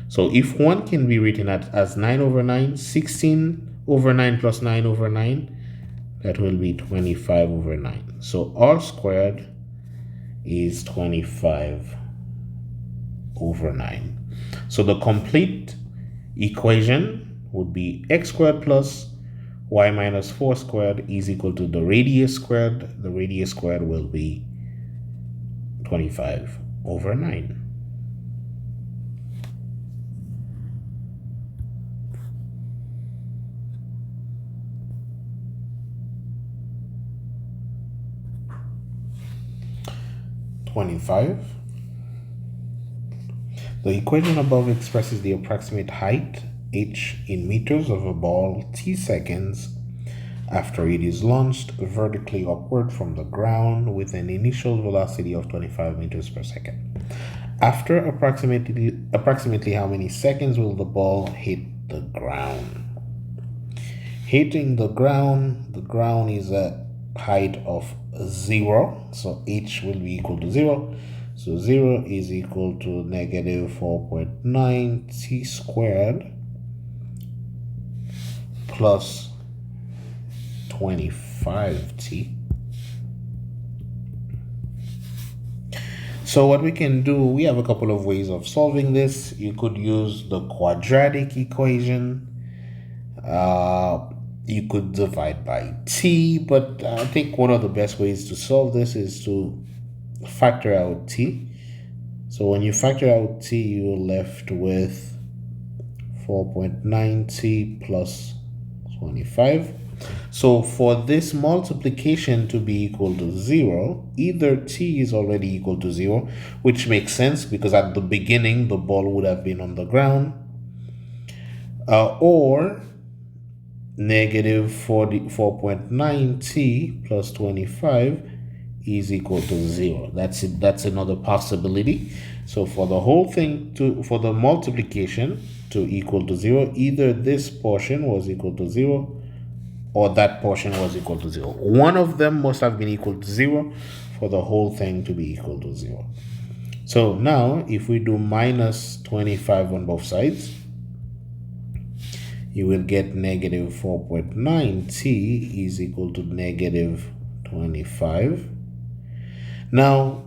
So if 1 can be written as 9 over 9, 16 over 9 plus 9 over 9, that will be 25 over 9. So r squared is 25 over 9. So the complete equation would be x squared plus y minus 4 squared is equal to the radius squared. The radius squared will be 25 over 9. The equation above expresses the approximate height h in meters of a ball t seconds after it is launched vertically upward from the ground with an initial velocity of 25 meters per second. After approximately how many seconds will the ball hit the ground? Hitting the ground is a height of 0, so h will be equal to 0. So 0 is equal to negative 4.9 t squared plus 25t. So what we can do, we have a couple of ways of solving this. You could use the quadratic equation. You could divide by t, but I think one of the best ways to solve this is to factor out t. So when you factor out t, you're left with 4.9t plus 25. So for this multiplication to be equal to 0, either t is already equal to 0, which makes sense because at the beginning the ball would have been on the ground, or negative 4.9t plus 25 is equal to 0. That's another possibility. So for the whole thing for the multiplication to equal to 0, either this portion was equal to 0 or that portion was equal to 0. One of them must have been equal to 0 for the whole thing to be equal to 0. So now if we do minus 25 on both sides, you will get negative 4.9t is equal to negative 25. Now,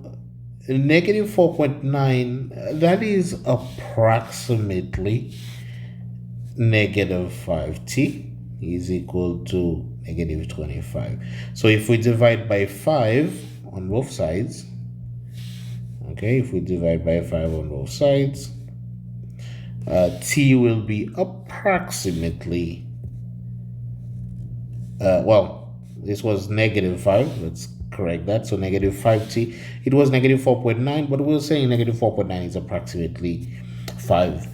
negative 4.9, that is approximately negative 5t is equal to negative 25. So if we divide by 5 on both sides, okay, if we divide by 5 on both sides, t will be approximately, well, this was negative 5, let's correct that, so negative 5t, it was negative 4.9, but we're saying negative 4.9 is approximately 5.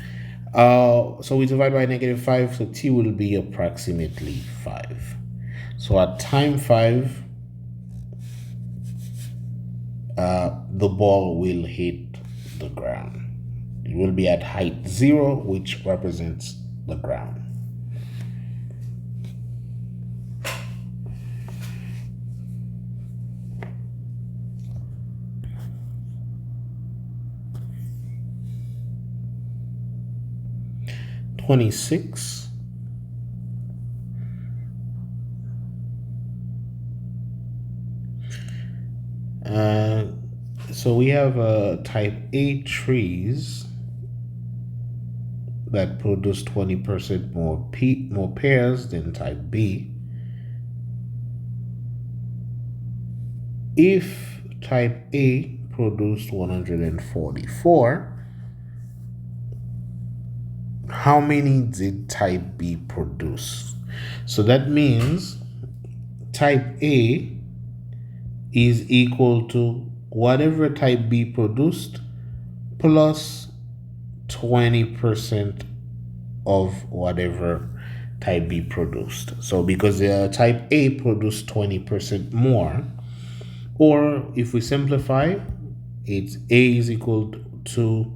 So we divide by negative 5, so t will be approximately 5. So at time 5, the ball will hit the ground. It will be at height 0, which represents the ground. So we have type A trees that produce 20% more pairs than type B. If type A produced 144, how many did type B produce? So that means type A is equal to whatever type B produced plus 20% of whatever type B produced. So because type A produced 20% more, or if we simplify, it's A is equal to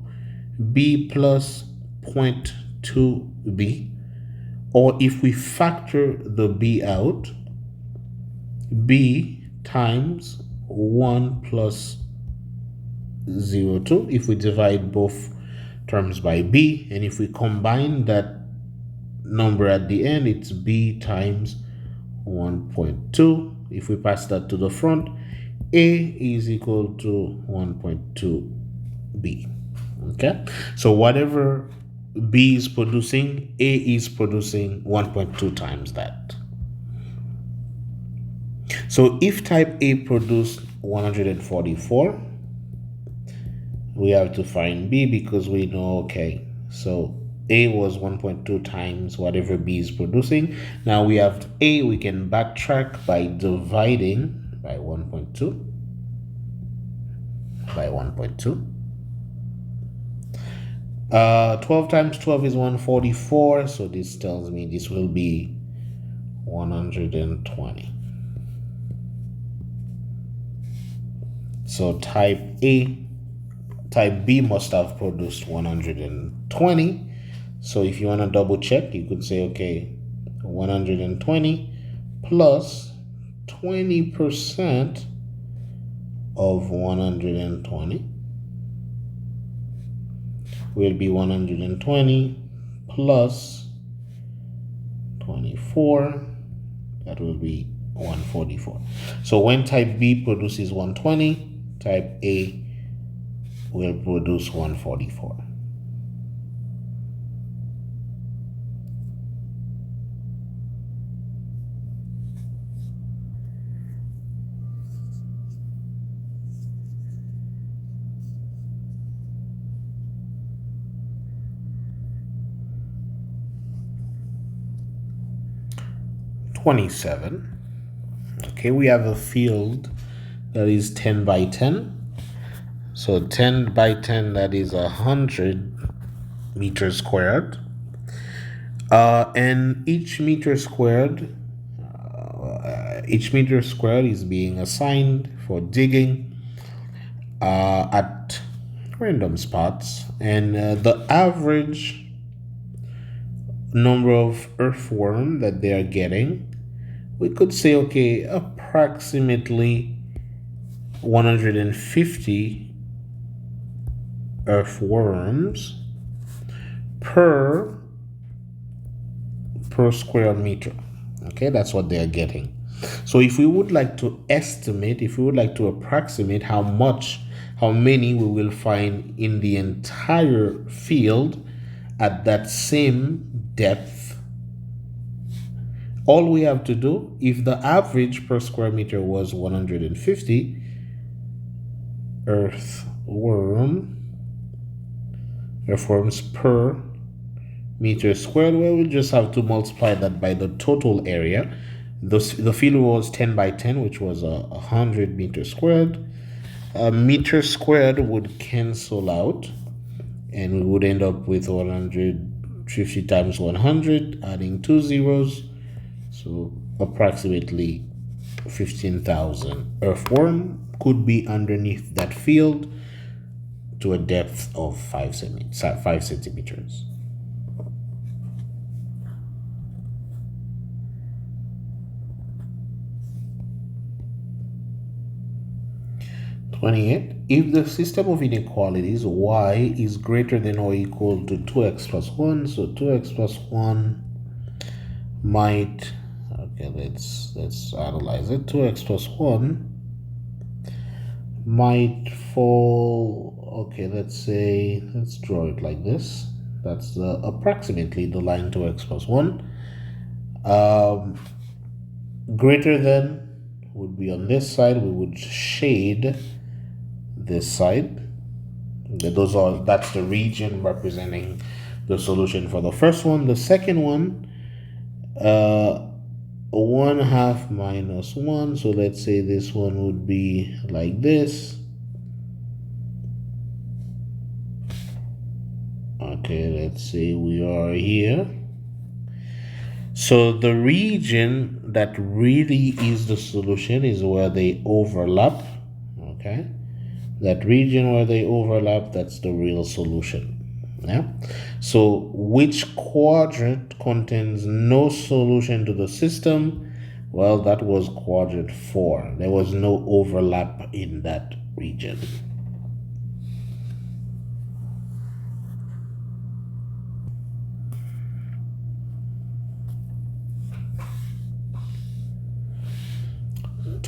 B plus 0.2B, or if we factor the B out, B times 1 plus 0.2 if we divide both terms by B, and if we combine that number at the end, it's B times 1.2. If we pass that to the front, A is equal to 1.2B. Okay, so whatever B is producing, A is producing 1.2 times that. So if type A produced 144, we have to find B because we know, okay, so A was 1.2 times whatever B is producing. Now we have A, we can backtrack by dividing by 1.2. 12 times 12 is 144, so this tells me this will be 120. So type B must have produced 120. So if you want to double check, you could say, okay, 120 plus 20% of 120 will be 120 plus 24, that will be 144. So when type B produces 120, type A will produce 144. (27). Okay, we have a field that is 10 by 10. So 10 by 10, that is 100 meters squared. And each meter squared is being assigned for digging at random spots. And the average number of earthworm that they are getting, we could say, okay, approximately 150 earthworms per square meter. Okay, that's what they are getting. So if we would like to estimate, if we would like to approximate how many we will find in the entire field at that same depth, all we have to do, if the average per square meter was 150 earthworms per meter squared, well, we'll just have to multiply that by the total area. The field was 10 by 10, which was 100 meters squared. A meter squared would cancel out, and we would end up with 150 times 100, adding 2 zeros. So approximately 15,000 earthworm could be underneath that field to a depth of 5 centimeters. If the system of inequalities y is greater than or equal to 2x plus 1, so 2x plus 1 might, okay, let's analyze it. 2x plus 1 might fall, okay, let's draw it like this. That's approximately the line to x plus 1. Greater than would be on this side. We would shade this side. That's the region representing the solution for the first one. The second one, 1/2 minus 1. So let's say this one would be like this. Okay, let's say we are here. So the region that really is the solution is where they overlap. Okay, that region where they overlap, that's the real solution. Yeah. So which quadrant contains no solution to the system? Well, that was quadrant 4. There was no overlap in that region.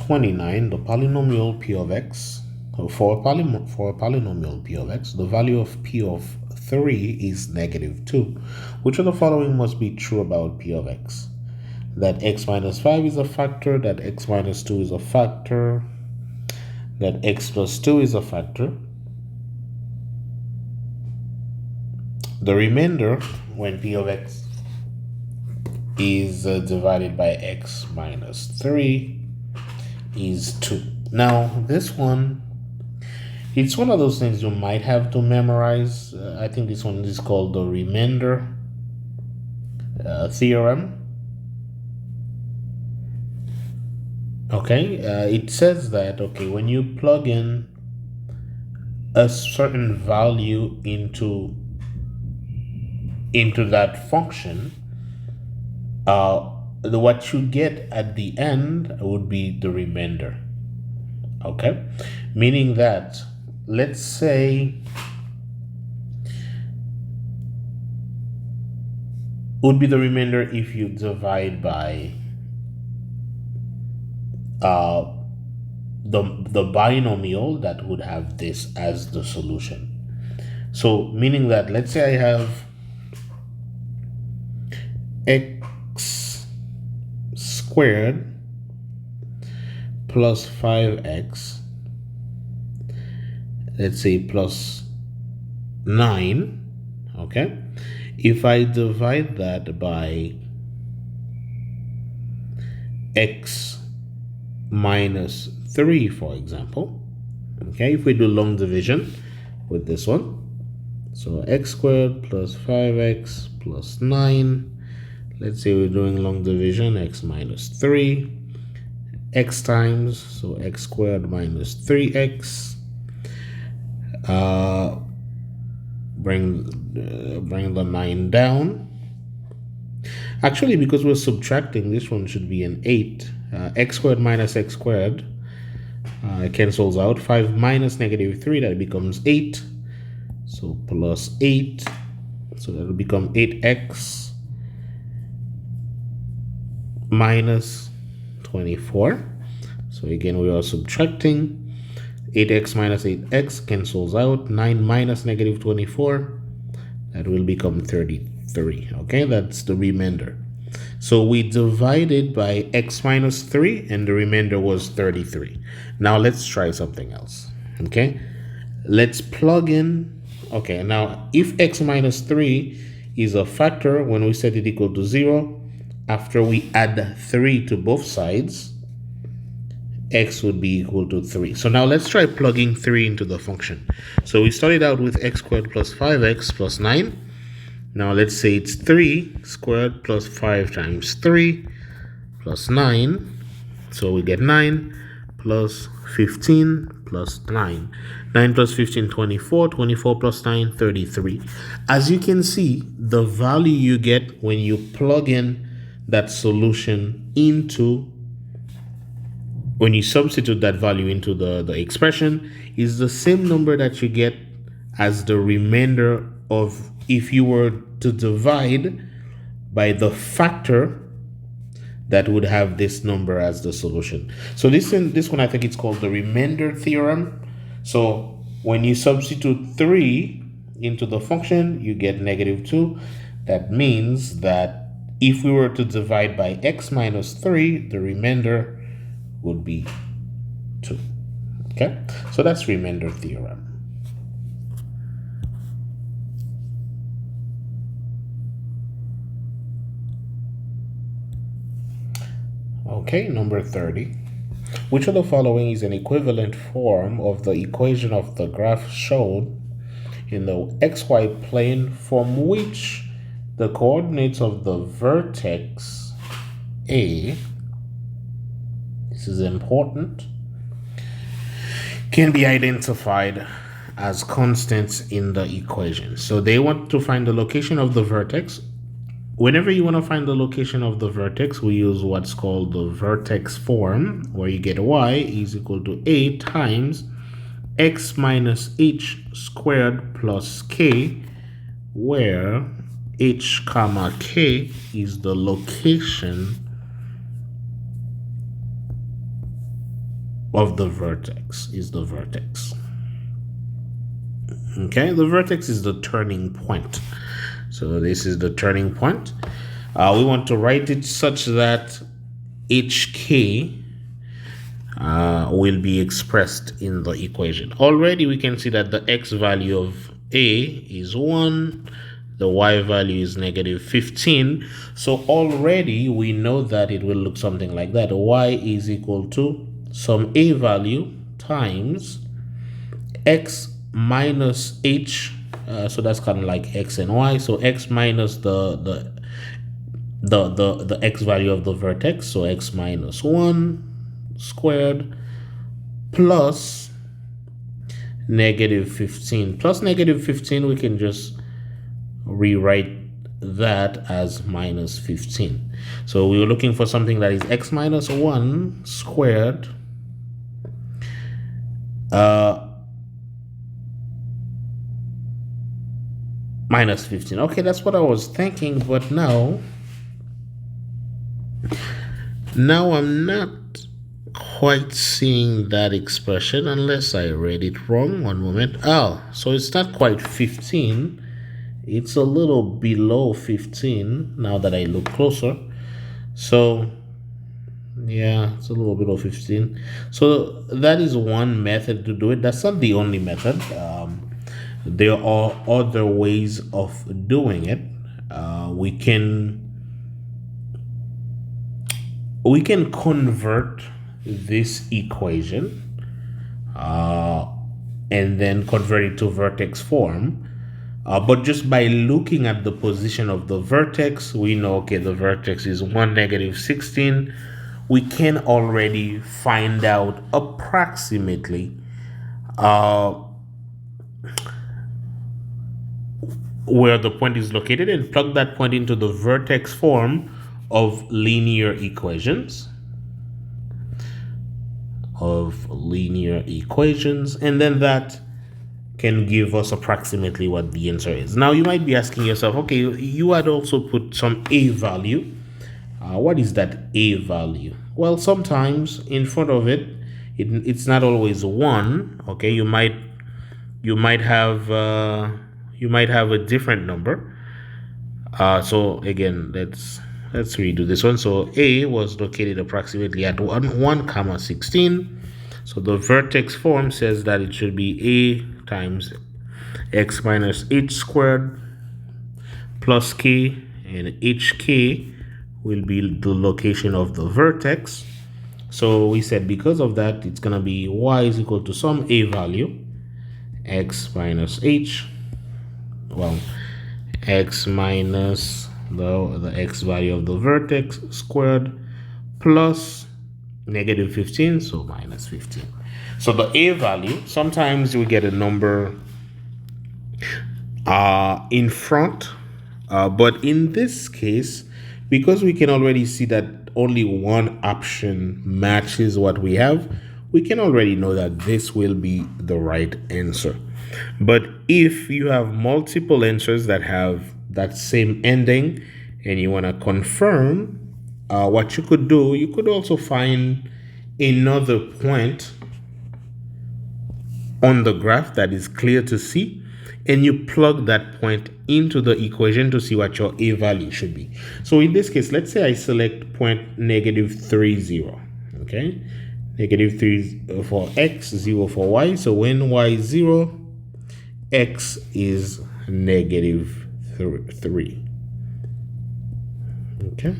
The polynomial p of x. For a polynomial p of x, the value of p of 3 is -2. Which of the following must be true about p of x? That x minus 5 is a factor, that x minus 2 is a factor, that x plus 2 is a factor. The remainder, when p of x is divided by x minus 3, is 2. Now, this one, it's one of those things you might have to memorize. I think this one is called the Remainder Theorem. Okay, it says that, okay, when you plug in a certain value into that function, what you get at the end would be the remainder. Okay, meaning that, let's say, would be the remainder if you divide by the binomial that would have this as the solution. So meaning that, let's say I have x squared plus 5x, let's say plus 9. Okay, if I divide that by x minus 3, for example, okay, if we do long division with this one, so x squared plus 5x plus 9, let's say we're doing long division, x minus 3, x times, so x squared minus 3x, bring the 9 down. Actually, because we're subtracting, this one should be an 8. X squared minus x squared cancels out. 5 minus -3, that becomes 8. So plus 8, so that will become 8x minus 24. So again, we are subtracting. 8x minus 8x cancels out. 9 minus -24, that will become 33. Okay, that's the remainder. So we divided by x minus 3 and the remainder was 33. Now let's try something else. Okay, let's plug in. Okay, now if x minus 3 is a factor, when we set it equal to 0, after we add 3 to both sides, x would be equal to 3. So now let's try plugging 3 into the function. So we started out with x squared plus 5x plus 9. Now let's say it's 3 squared plus 5 times 3 plus 9. So we get 9 plus 15 plus 9. 9 plus 15, 24. 24 plus 9, 33. As you can see, the value you get when you plug in that solution into, when you substitute that value into the expression, is the same number that you get as the remainder of if you were to divide by the factor that would have this number as the solution. So this one I think it's called the Remainder Theorem. So when you substitute 3 into the function, you get -2. That means that if we were to divide by x minus 3, the remainder would be 2. Okay, so that's remainder theorem. Okay, number 30. Which of the following is an equivalent form of the equation of the graph shown in the xy plane from which the coordinates of the vertex A, this is important, can be identified as constants in the equation. So they want to find the location of the vertex. Whenever you want to find the location of the vertex, we use what's called the vertex form, where you get y is equal to a times x minus h squared plus k, where h comma k is the location of the vertex, is the vertex. Okay, the vertex is the turning point. So this is the turning point. We want to write it such that hk will be expressed in the equation. Already we can see that the x value of a is 1, the y value is -15. So already we know that it will look something like that. Y is equal to some a value times x minus h, so that's kind of like x and y. So x minus the x value of the vertex, so x minus 1 squared plus -15. Plus -15, we can just rewrite that as -15. So we were looking for something that is x minus 1 squared minus 15. Okay, that's what I was thinking, but now I'm not quite seeing that expression unless I read it wrong. One moment. Oh, so it's not quite 15. It's a little below 15 now that I look closer. So yeah, it's a little below 15. So that is one method to do it. That's not the only method. There are other ways of doing it. We can convert this equation and then convert it to vertex form. But just by looking at the position of the vertex, we know, okay, the vertex is 1, -16. We can already find out approximately where the point is located and plug that point into the vertex form of linear equations. And then that can give us approximately what the answer is. Now you might be asking yourself, okay, you had also put some a value. What is that a value? Well, sometimes in front of it, it's not always 1. Okay, you might have a different number. So again, let's redo this one. So a was located approximately at 1, 16. So the vertex form says that it should be a times x minus h squared plus k, and hk will be the location of the vertex. So we said because of that, it's gonna be y is equal to some a value, x minus h, well, x minus the x value of the vertex squared plus -15, so minus 15. So the a value, sometimes we get a number in front, but in this case, because we can already see that only one option matches what we have, we can already know that this will be the right answer. But if you have multiple answers that have that same ending and you want to confirm, what you could do, you could also find another point on the graph that is clear to see and you plug that point into the equation to see what your a value should be. So in this case, let's say I select point -3, okay? -3 for x, 0 for y. So when y is 0, x is -3. Okay,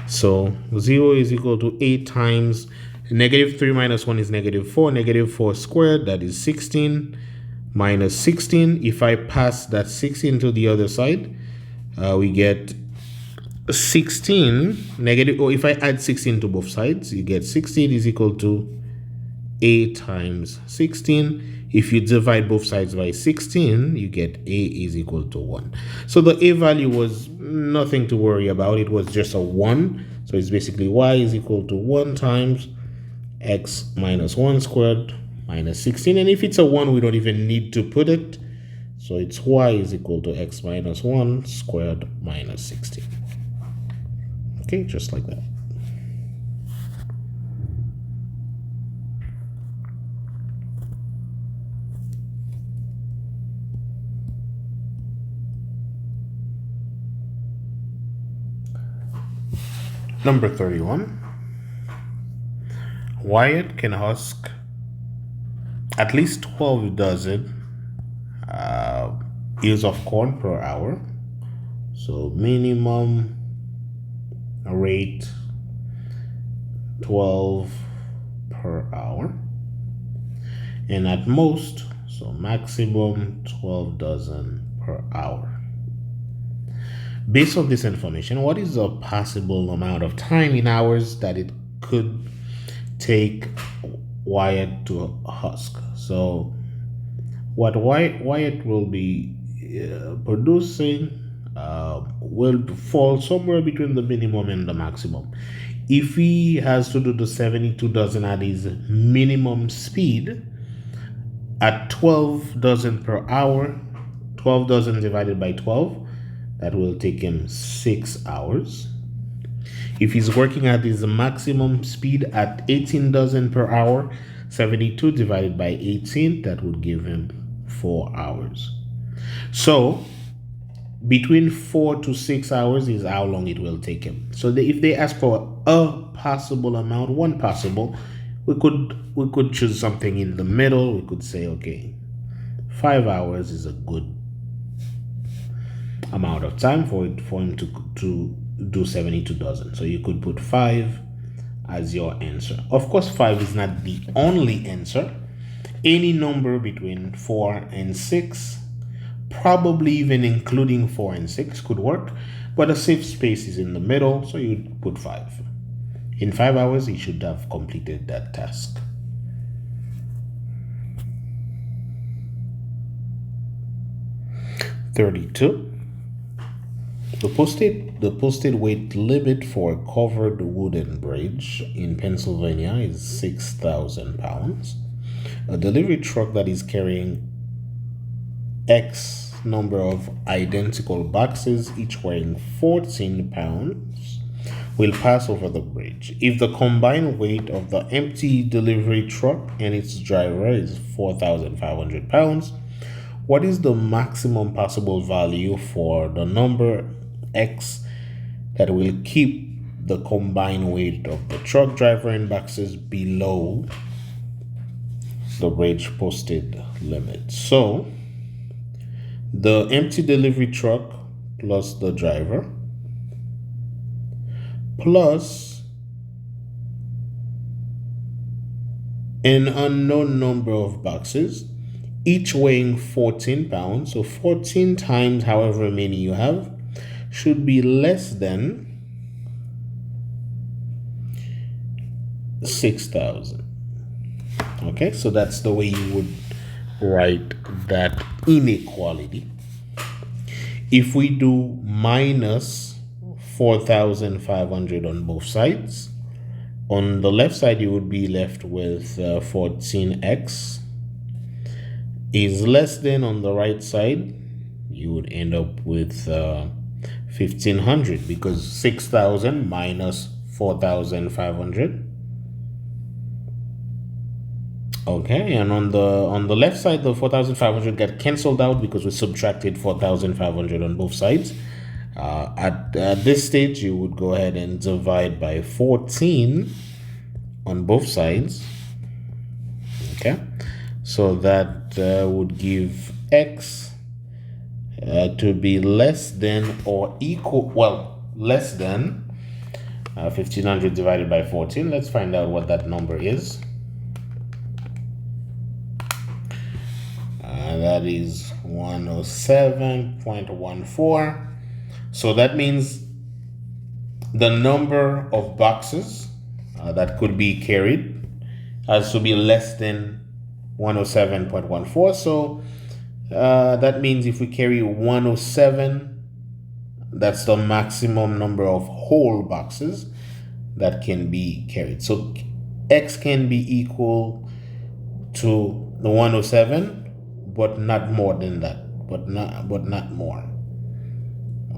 so 0 is equal to 8 times -3 minus 1 is -4. -4 squared, that is 16, minus 16. If I pass that 16 to the other side, we get 16 negative, or if I add 16 to both sides, you get 16 is equal to 8 times 16. If you divide both sides by 16, you get a is equal to 1. So the a value was nothing to worry about. It was just a 1. So it's basically y is equal to 1 times x minus 1 squared minus 16. And if it's a 1, we don't even need to put it. So it's y is equal to x minus 1 squared minus 16. Okay, just like that. Number 31. Wyatt can husk at least 12 dozen ears of corn per hour. So minimum rate 12 per hour, and at most, so maximum 12 dozen per hour. Based on this information, what is the possible amount of time in hours that it could take Wyatt to husk? So what Wyatt will be producing will fall somewhere between the minimum and the maximum. If he has to do the 72 dozen at his minimum speed at 12 dozen per hour, 12 dozen divided by 12, that will take him 6 hours. If he's working at his maximum speed at 18 dozen per hour, 72 divided by 18, that would give him 4 hours. So between 4 to 6 hours is how long it will take him. So if they ask for a possible amount, one possible, we could choose something in the middle. We could say, okay, 5 hours is a good amount of time for him to do 72 dozen. So you could put 5 as your answer. Of course, 5 is not the only answer. Any number between 4 and 6, probably even including 4 and 6, could work, but a safe space is in the middle, so you'd put 5. In 5 hours, he should have completed that task. (32) The posted weight limit for a covered wooden bridge in Pennsylvania is 6,000 pounds. A delivery truck that is carrying X number of identical boxes, each weighing 14 pounds, will pass over the bridge. If the combined weight of the empty delivery truck and its driver is 4,500 pounds, what is the maximum possible value for the number X that will keep the combined weight of the truck, driver, and boxes below the bridge posted limit? So the empty delivery truck plus the driver plus an unknown number of boxes, each weighing 14 pounds. So 14 times however many you have should be less than 6,000. Okay, so that's the way you would write that inequality. If we do minus 4,500 on both sides, on the left side you would be left with 14x is less than, on the right side you would end up with 1,500, because 6,000 minus 4,500 Okay, and on the left side, the 4,500 got canceled out because we subtracted 4,500 on both sides. At this stage, you would go ahead and divide by 14 on both sides. Okay, so that would give x to be less than or equal, well, less than 1,500 divided by 14. Let's find out what that number is. That is 107.14. So that means the number of boxes that could be carried has to be less than 107.14. So that means if we carry 107, that's the maximum number of whole boxes that can be carried. So x can be equal to the 107, but not more than that, but not more.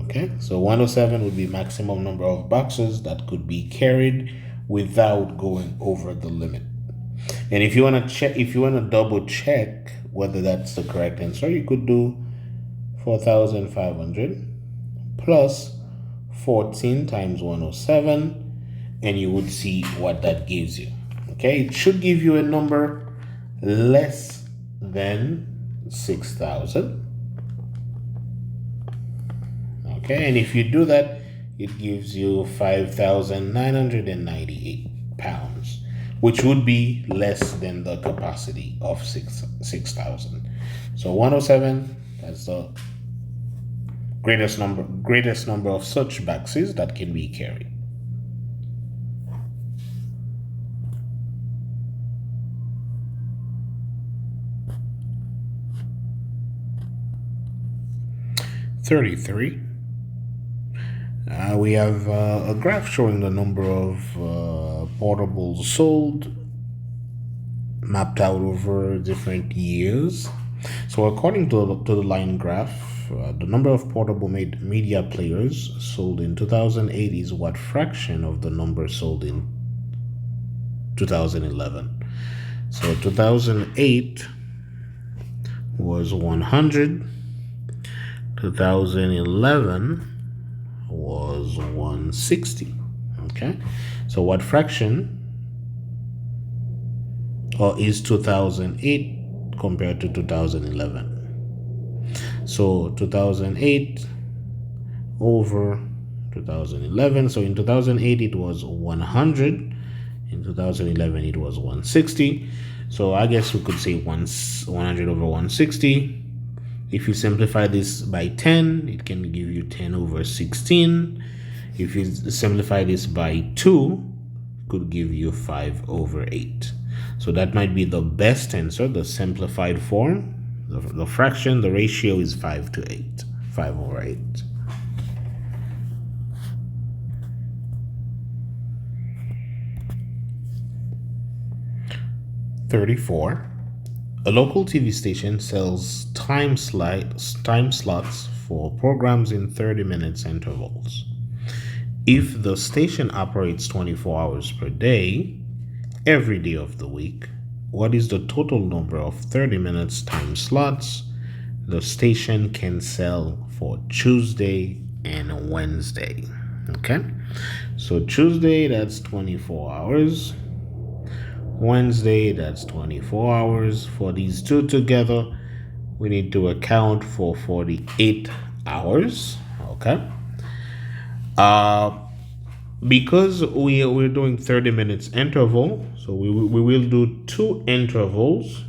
Okay, so 107 would be maximum number of boxes that could be carried without going over the limit. And if you want to double check whether that's the correct answer, you could do 4,500 plus 14 times 107, and you would see what that gives you. Okay, it should give you a number less than 6,000. Okay, and if you do that, it gives you 5,998 pounds, which would be less than the capacity of 6,000. So 107, that's the greatest number of such boxes that can be carried. We have a graph showing the number of portables sold, mapped out over different years. So according to the line graph, the number of portable media players sold in 2008 is what fraction of the number sold in 2011. So 2008 was 100. 2011 was 160. Okay, so what fraction is 2008 compared to 2011? So 2008 over 2011. So in 2008 it was 100. In 2011 it was 160. So I guess we could say 100 over 160. If you simplify this by 10, it can give you 10 over 16. If you simplify this by 2, it could give you 5 over 8. So that might be the best answer, the simplified form. The fraction, the ratio is 5 to 8. 5 over 8. $34. A local TV station sells time slots for programs in 30 minutes intervals. If the station operates 24 hours per day, every day of the week, what is the total number of 30 minutes time slots the station can sell for Tuesday and Wednesday? Okay, so Tuesday, that's 24 hours. Wednesday, that's 24 hours. For these two together, we need to account for 48 hours. Okay. Because we're doing 30 minutes interval, so we will do 2 intervals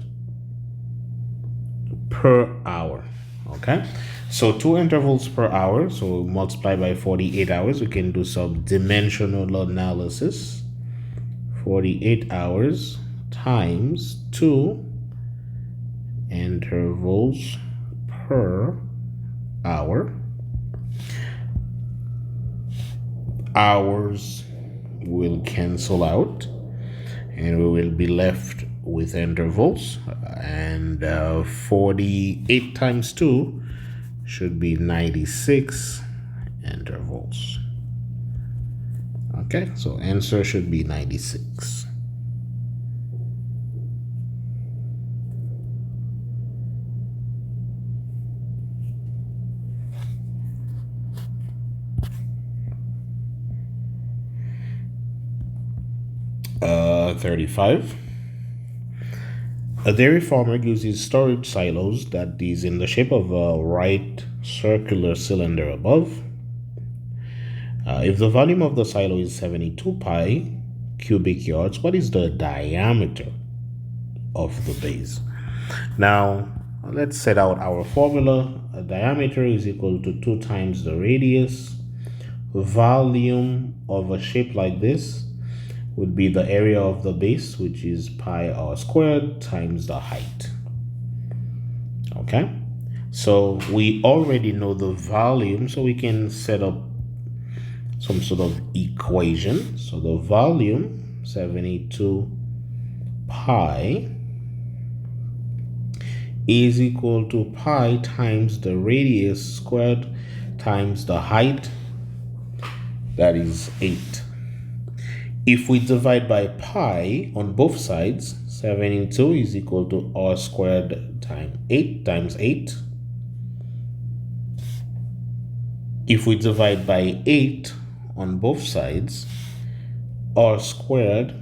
per hour. Okay. So 2 intervals per hour. So multiply by 48 hours. We can do some dimensional analysis. 48 hours times 2 intervals per hour. Hours will cancel out and we will be left with intervals, and 48 times 2 should be 96 intervals. Okay, so answer should be 96. 35. A dairy farmer uses storage silos that is in the shape of a right circular cylinder above. If the volume of the silo is 72 pi cubic yards, what is the diameter of the base? Now, let's set out our formula. A diameter is equal to 2 times the radius. Volume of a shape like this would be the area of the base, which is pi r squared times the height. Okay, so we already know the volume, so we can set up some sort of equation. So the volume, 72 pi, is equal to pi times the radius squared times the height, that is 8. If we divide by pi on both sides, 72 is equal to r squared times 8. If we divide by 8 on both sides, r squared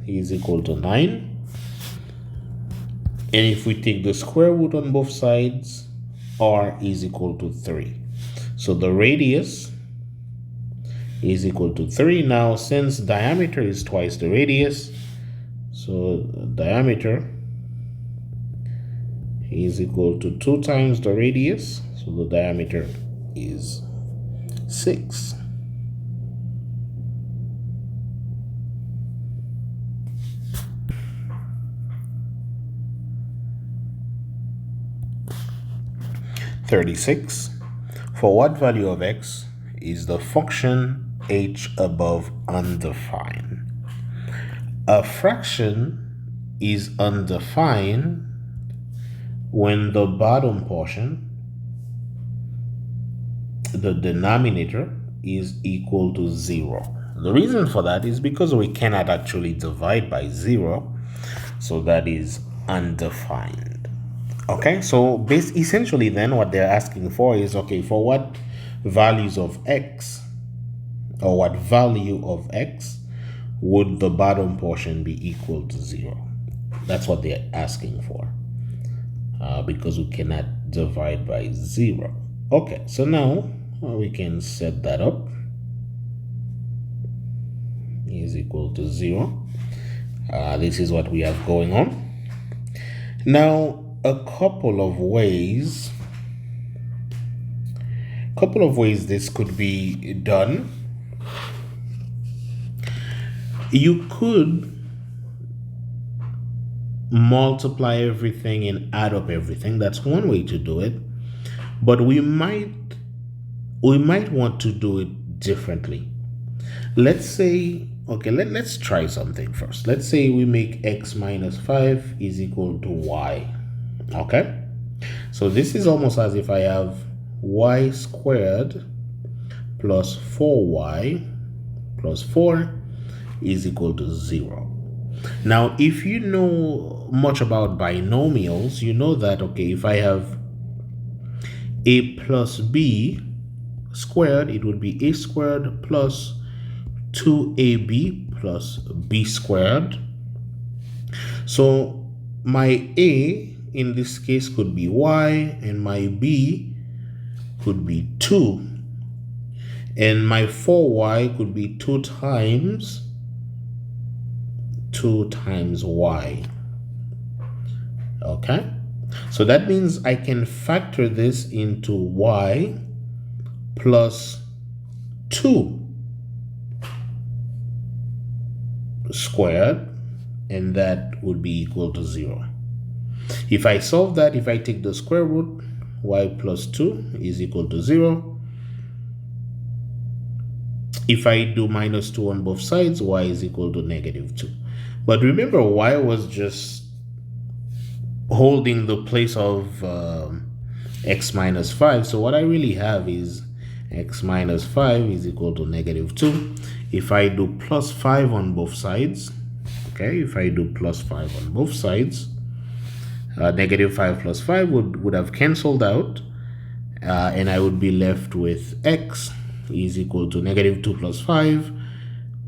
is equal to 9. And if we take the square root on both sides, r is equal to 3. So the radius is equal to 3. Now, since diameter is twice the radius, so diameter is equal to 2 times the radius, so the diameter is 6. (36) For what value of x is the function h above undefined? A fraction is undefined when the bottom portion, the denominator, is equal to 0. The reason for that is because we cannot actually divide by 0, so that is undefined. Okay, so essentially then what they're asking for is, okay, for what values of x, or what value of x would the bottom portion be equal to 0? That's what they're asking for, because we cannot divide by 0. Okay, so now we can set that up. Is equal to 0. This is what we have going on. Now, a couple of ways this could be done. You could multiply everything and add up everything. That's one way to do it, but we might want to do it differently. Let's say, okay, let's try something first. Let's say we make x minus 5 is equal to y. Okay, so this is almost as if I have y squared plus 4y plus 4 is equal to 0. Now, if you know much about binomials, you know that, okay, if I have a plus b squared, it would be a squared plus 2ab plus b squared. So my a in this case could be y, and my b could be 2, and my 4y could be 2 times y. Okay, so that means I can factor this into y plus 2 squared, and that would be equal to 0. If I solve that, if I take the square root, y plus 2 is equal to 0. If I do minus 2 on both sides, y is equal to negative 2. But remember, y was just holding the place of x minus 5. So what I really have is x minus 5 is equal to negative 2. If I do plus 5 on both sides, okay, if I do plus 5 on both sides, negative 5 plus 5 would have cancelled out, and I would be left with x is equal to negative 2 plus 5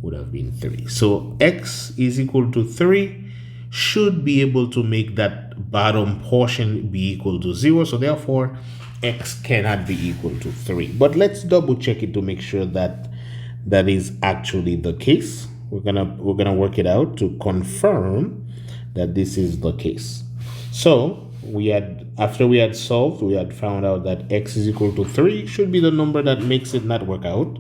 would have been 3. So x is equal to 3 should be able to make that bottom portion be equal to 0. So therefore, x cannot be equal to 3. But let's double check it to make sure that that is actually the case. We're gonna work it out to confirm that this is the case. So after we had solved, we had found out that x is equal to 3 should be the number that makes it not work out.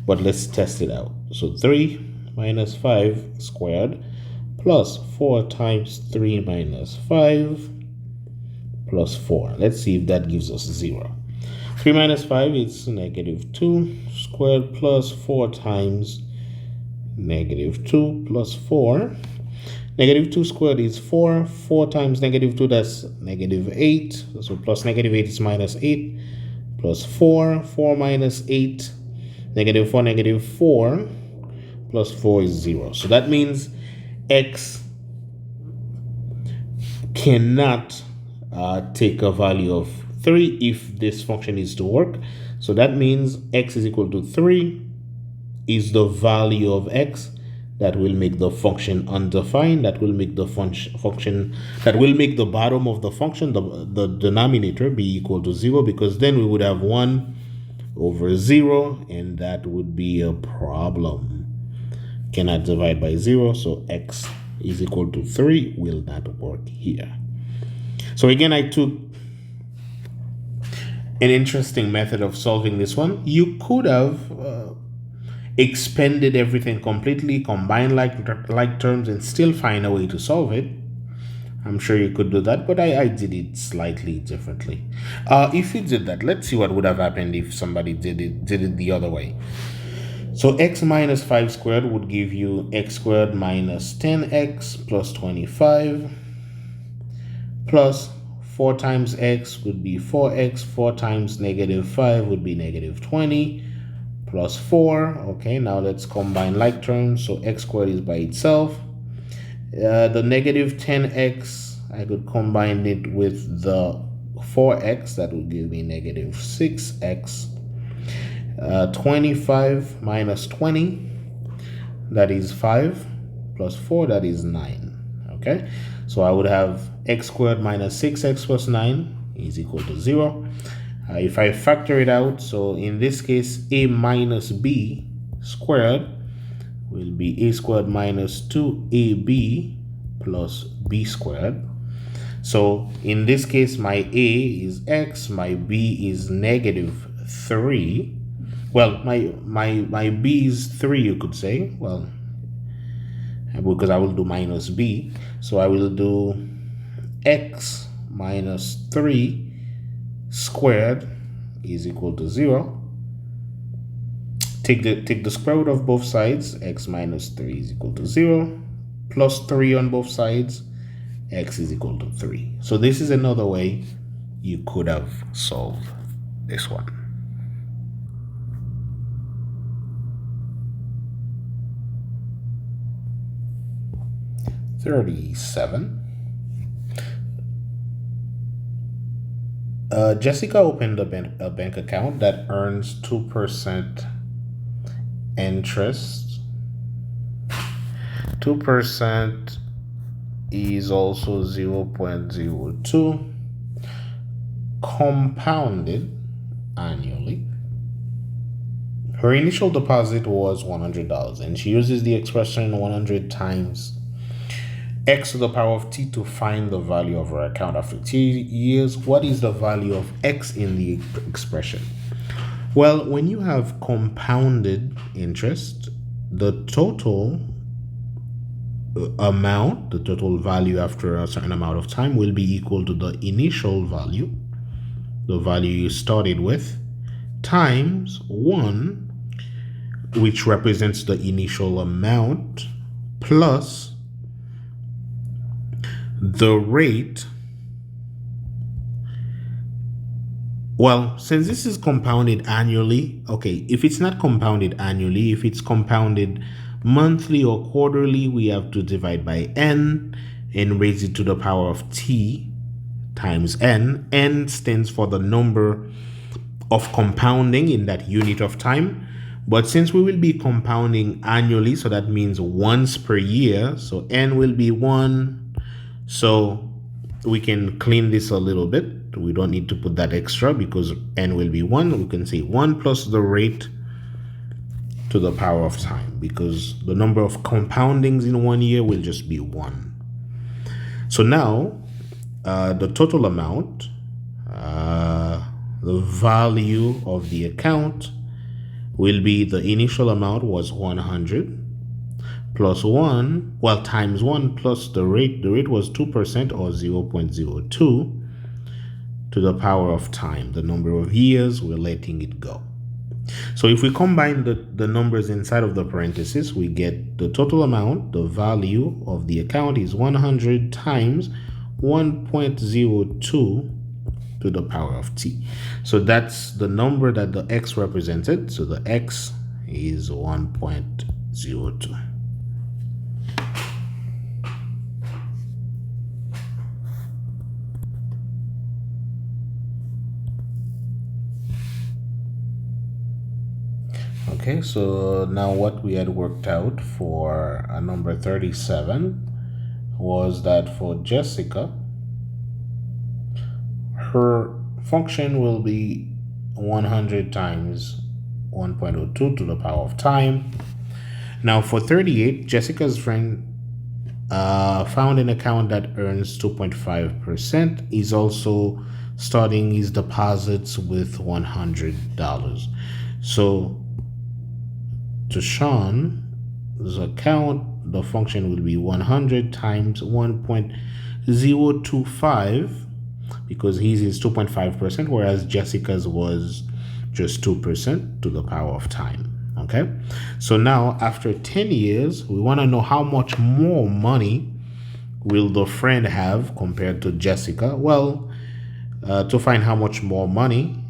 But let's test it out. So 3 minus 5 squared plus 4 times 3 minus 5 plus 4. Let's see if that gives us 0. 3 minus 5 is negative 2 squared plus 4 times negative 2 plus 4. Negative 2 squared is 4. 4 times negative 2, that's negative 8. So plus negative 8 is minus 8 plus 4. 4 minus 8. Negative 4 plus 4 is 0. So that means x cannot take a value of 3 if this function is to work. So that means x is equal to 3 is the value of x that will make the function undefined, that will make the function, that will make the bottom of the function, the denominator, be equal to 0, because then we would have 1 over 0, and that would be a problem. Cannot divide by 0, so x is equal to 3 will not work here. So again, I took an interesting method of solving this one. You could have expanded everything completely, combined like terms, and still find a way to solve it. I'm sure you could do that, but I did it slightly differently. If you did that, let's see what would have happened if somebody did it the other way. So x minus 5 squared would give you x squared minus 10x plus 25 plus 4 times x would be 4x. 4 times negative 5 would be negative 20 plus 4. Okay, now let's combine like terms. So x squared is by itself. The negative 10x, I could combine it with the 4x. That would give me negative 6x. 25 minus 20, that is 5, plus 4, that is 9. Okay, so I would have x squared minus 6x plus 9 is equal to 0. If I factor it out, so in this case, a minus b squared will be a squared minus 2ab plus b squared. So in this case, my a is x, my b is negative 3. Well, my b is 3, you could say. Well, because I will do minus b. So I will do x minus 3 squared is equal to 0. Take the square root of both sides. X minus 3 is equal to 0. Plus 3 on both sides. X is equal to 3. So this is another way you could have solved this one. Jessica opened a bank account that earns 2% interest. 2% is also 0.02 compounded annually. Her initial deposit was $100, and she uses the expression 100 times x to the power of t to find the value of her account after 2 years. What is the value of x in the expression? Well, when you have compounded interest, the total amount, the total value after a certain amount of time, will be equal to the initial value, the value you started with, times 1, which represents the initial amount, plus the rate. Well, since this is compounded annually, okay, if it's not compounded annually, if it's compounded monthly or quarterly, we have to divide by n and raise it to the power of t times n. N stands for the number of compounding in that unit of time. But since we will be compounding annually, so that means once per year, so n will be 1. So we can clean this a little bit. We don't need to put that extra because n will be 1. We can say 1 plus the rate to the power of time, because the number of compoundings in 1 year will just be 1. So now the total amount, the value of the account will be, the initial amount was 100 plus 1, well, times 1 plus the rate. The rate was 2% or 0.02 to the power of time, the number of years we're letting it go. So if we combine the numbers inside of the parentheses, we get the total amount, the value of the account is 100 times 1.02 to the power of t. So that's the number that the x represented. So the x is 1.02. Okay, so now what we had worked out for number 37 was that for Jessica, her function will be 100 times 1.02 to the power of time. Now for 38, Jessica's friend found an account that earns 2.5%. He's also starting his deposits with $100. So to Sean's account, the function will be 100 times 1.025, because his is 2.5%, whereas Jessica's was just 2% to the power of time. Okay, so now after 10 years, we want to know how much more money will the friend have compared to Jessica. Well, to find how much more money,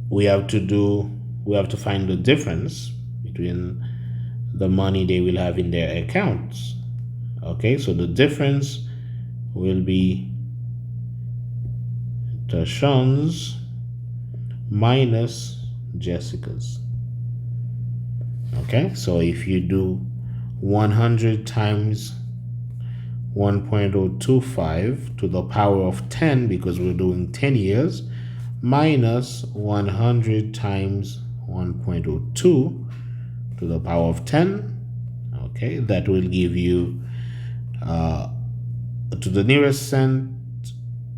we have to find the difference between the money they will have in their accounts. Okay, so the difference will be Tashawn's minus Jessica's. Okay, so if you do 100 times 1.025 to the power of 10, because we're doing 10 years, minus 100 times 1.02 to the power of 10. Okay, that will give you to the nearest cent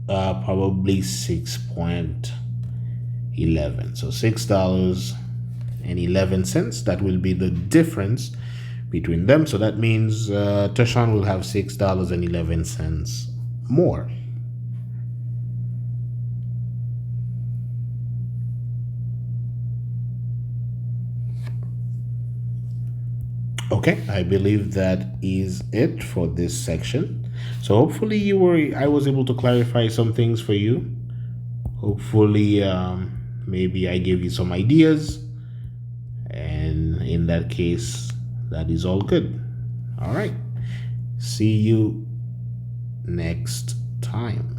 probably 6.11. So $6.11. That will be the difference between them. So that means Tashawn will have $6.11 more. Okay, I believe that is it for this section. So hopefully I was able to clarify some things for you. Hopefully maybe I gave you some ideas, and in that case, that is all good. All right, see you next time.